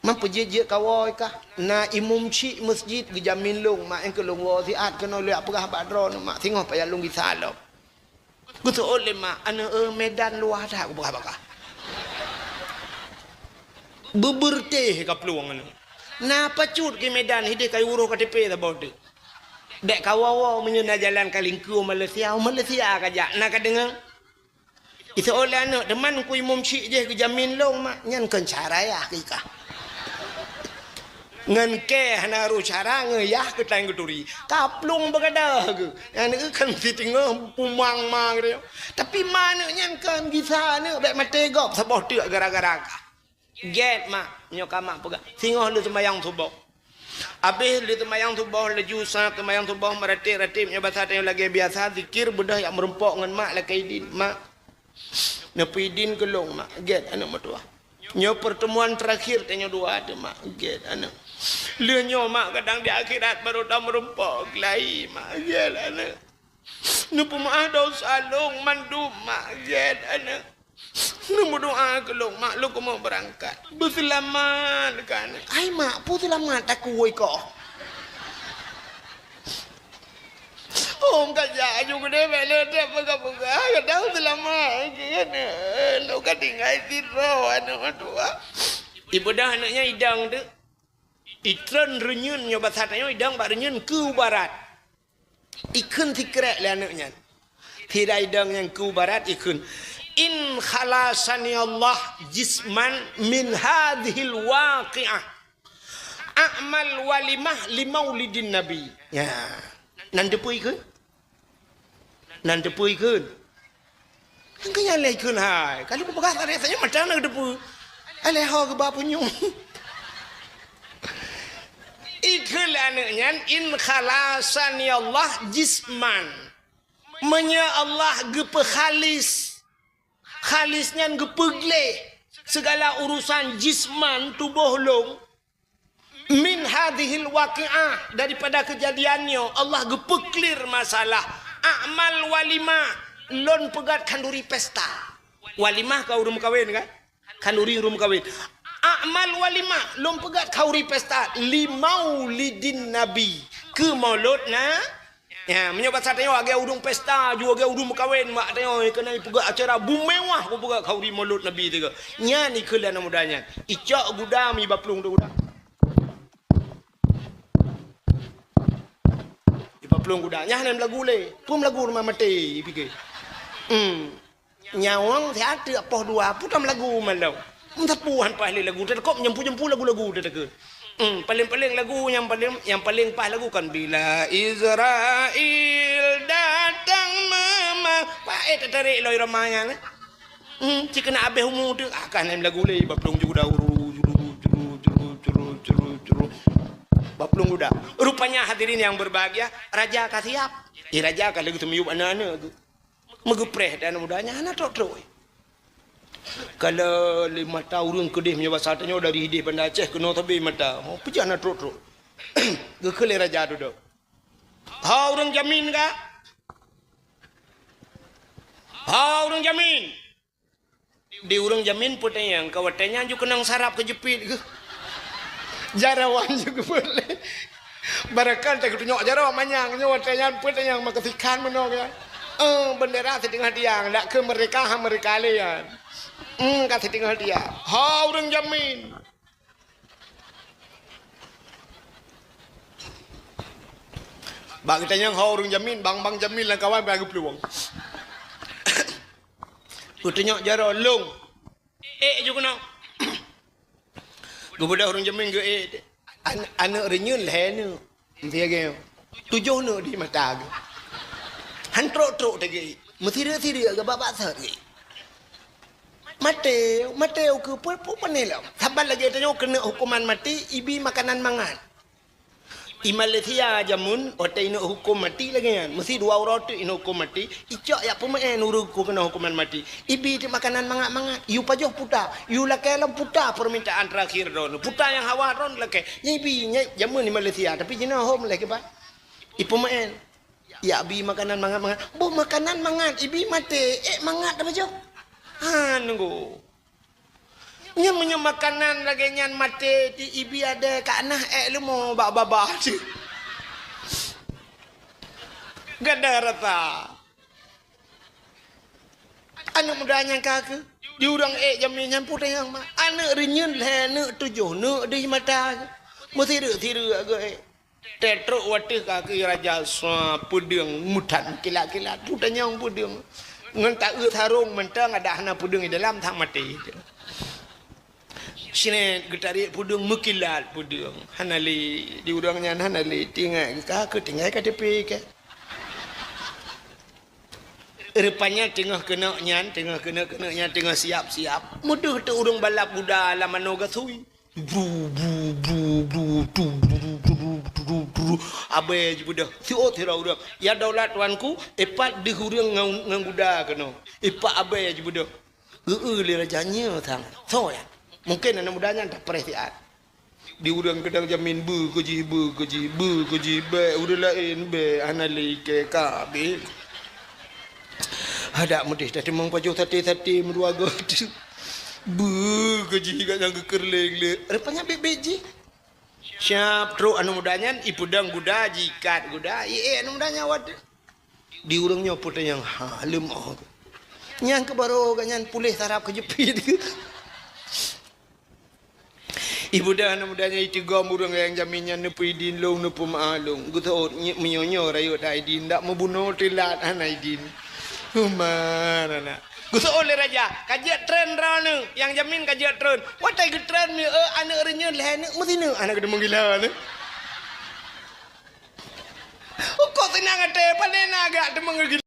Mampu je kawoi kah na imum ci masjid gejamin lung mak engke lung wo siat kono le apagah badron mak tengok payah lung di salop. Kutu oleh mak anak medan luah dah aku bakah. Beberteh ka peluang anu. Na pacut ke Medan hide kai uruh KTP ta bode. Dek kawawa menyuna jalan kalingku Malaysia kajak nak dengar. Itu oleh anak teman ku imam syik je ke jamin long mak nyan kan cara ya kika. Ngan ke hana ru cara ngeyah ke tang keturi. Kaplung begadah ke. Anak kan fitingah pumang mang dia. Tapi mana nyan kan kisah ne bek mate gop saboh tu gara-gara ka. Get mak nyoka mak pegak singoh lu sembayang subuh habis lu sembayang subuh leju sak sembayang subuh meratik-ratik nya bahasa yang lagi biasa zikir bedah yang merempok ngan mak lakai din mak nepi din kelong mak get anak mertua nyo pertemuan terakhir tanya dua ada mak get anak lu nyo mak kadang di akhirat baru dah merempok lai mak get anak nupu mak dosa long mandum mak get anak Nemu doa kelong mak lu ko mau berangkat. Berselamat kan. Ai mak pu selamat aku woi ko. Om kaja juga deh mele deh pega-pega kadang selamat kan. Lu kan tinggal tiro anu tua. Ibu dah anaknya idang tu. Itren renyun nya bahasanya idang bak renyun ke barat. Ikun tikrek le anaknya. Tidak idang yang ke barat ikun. In khalasani Allah jisman min hadhil waqi'ah a'mal walimah li maulidin nabi ya nan depui keun engkanya leh keun hai kalau bekas ada saya macam nak depu aleh ho ke ba punyung ikul anaknya in khalasani Allah jisman menya Allah gepekhalis khalisnya gepegle segala urusan jisman tubuh long min hadhil waqi'ah daripada kejadiannya Allah gepeklir masalah amal walimah lon pegat kanduri pesta walimah kau rum kawin kan kanduri rum kawin amal walimah lon pegat kauri pesta limaulidin nabi ke mauludna ya, menyobat satenya agak udung pesta, juga agak udung kawin mak tanya kena pegak acara bumewah ko pegak kauri mulut nabi tu. Nya ni kelan mudanya. Icak gudam i baplung tu gudam. I baplung gudam. Nya nem lagu le. Pum lagu rumah mati pikir. Nyawang teater apa dua putam lagu malau. Tapuhan pahle lagu terkop nyempu lagu-lagu terdekat. Paling-paling lagu yang paling pas lagu kan bila Israel datang mama pae tertarik loi ramanya jika nak habis umur tu akan lagu le baplung juga dah juru baplung udah rupanya hadirin yang berbahagia raja ka siap raja ka lagu temiup anak-anak tu megepreh dan mudanya anak tok-tok kalau 5 tahun kedih punya bahasanya dari hidih Banda Aceh kena tabi mata mau pejak nak truk-truk gekele raja duduk ha urang jamin ka ha urang jamin di urang jamin putenya kawatanya juga kenang sarap kejepit ke jarawan juga boleh barakal tak ketunyok jarawan manyang watanya putenya makasikan menok ya bendera setengah tiang nak ke mereka lian. Kat setengah tiang. Ha orang jamin. Bang kita yang ha orang jamin, bang jamin lah kawan bagi peluang. Kutanya jaro long. Juga nak. Kepada orang jamin ke anak renyun lah ni. Dia ke 7 nak di mata ke. Han trok tadi. Mesti dia ke bapak sari. Mati ke apa ni lah. Sabar lagi tanya kena hukuman mati ibi makanan mangan. Di Malaysia jamun otak ini hukum mati lagi kan. Mesti 2 orang tu ini hukum mati. Icak ya pemain uruku kena hukuman mati. Ibi di makanan mangat. You pajoh puta. You lakai lam puta permintaan terakhir don. Puta yang hawa don lakai. Ibi jamun di Malaysia tapi jina home lagi ba. Ibu pemain. Ya ibi makanan mangat. Bu makanan mangat. Ibi mati. Mangat apa jo? Nunggu. Nyam makanan lagi nyan mati di ibi ada kat nah lu mau baba sih. Gada rata. Anak mudanya kaki. Di orang jamin yang putih yang mah. Anak renyun lah anak 7 nak di mata. Mesti tiru agak tetruk watih kaki raja swa pudung mutan kilat putihnya yang pudung. Ngan tak tharung mentang ada hana pudung di dalam tang mati. Sini getari pudung mukilat pudung hanali di urangnya hanali tinggal ke tinggal ke tepi ke rupanya tengah kena nyan tengah siap mudah tu urang balap buda la mano gasui bru abe buda si otira urang ya daulat tuanku epat di urang ngang buda kena epat abe buda le rajanya thang so ya. Mungkin anak mudanya tak perhatian. Di urang kedang jamin keji be udah lain be anali ke kabe. Ada mudih tadi mong pajo tati meruaga. Keji gak yang kekerling le. Rupanya bebeji. Siap tro anak mudanya ipudang guda jikat guda. Anak mudanya wad. Di urangnya putih yang halim oh. Nyang ke baru ganyan pulih sarap kejepit. Ibu dah anak mudanya itu gamurang yang jaminnya nepu idin long nepu maalung. Guto menyonyo rayu dah idin tak membunuh telat anak idin. Mana nak? Guto oleh raja kajian tren rana yang jamin kajian tren. Watai ke tren ni anak renyun lah anak mesti ni anak kena menggila ni. Kau senang ada panen agak ada menggila.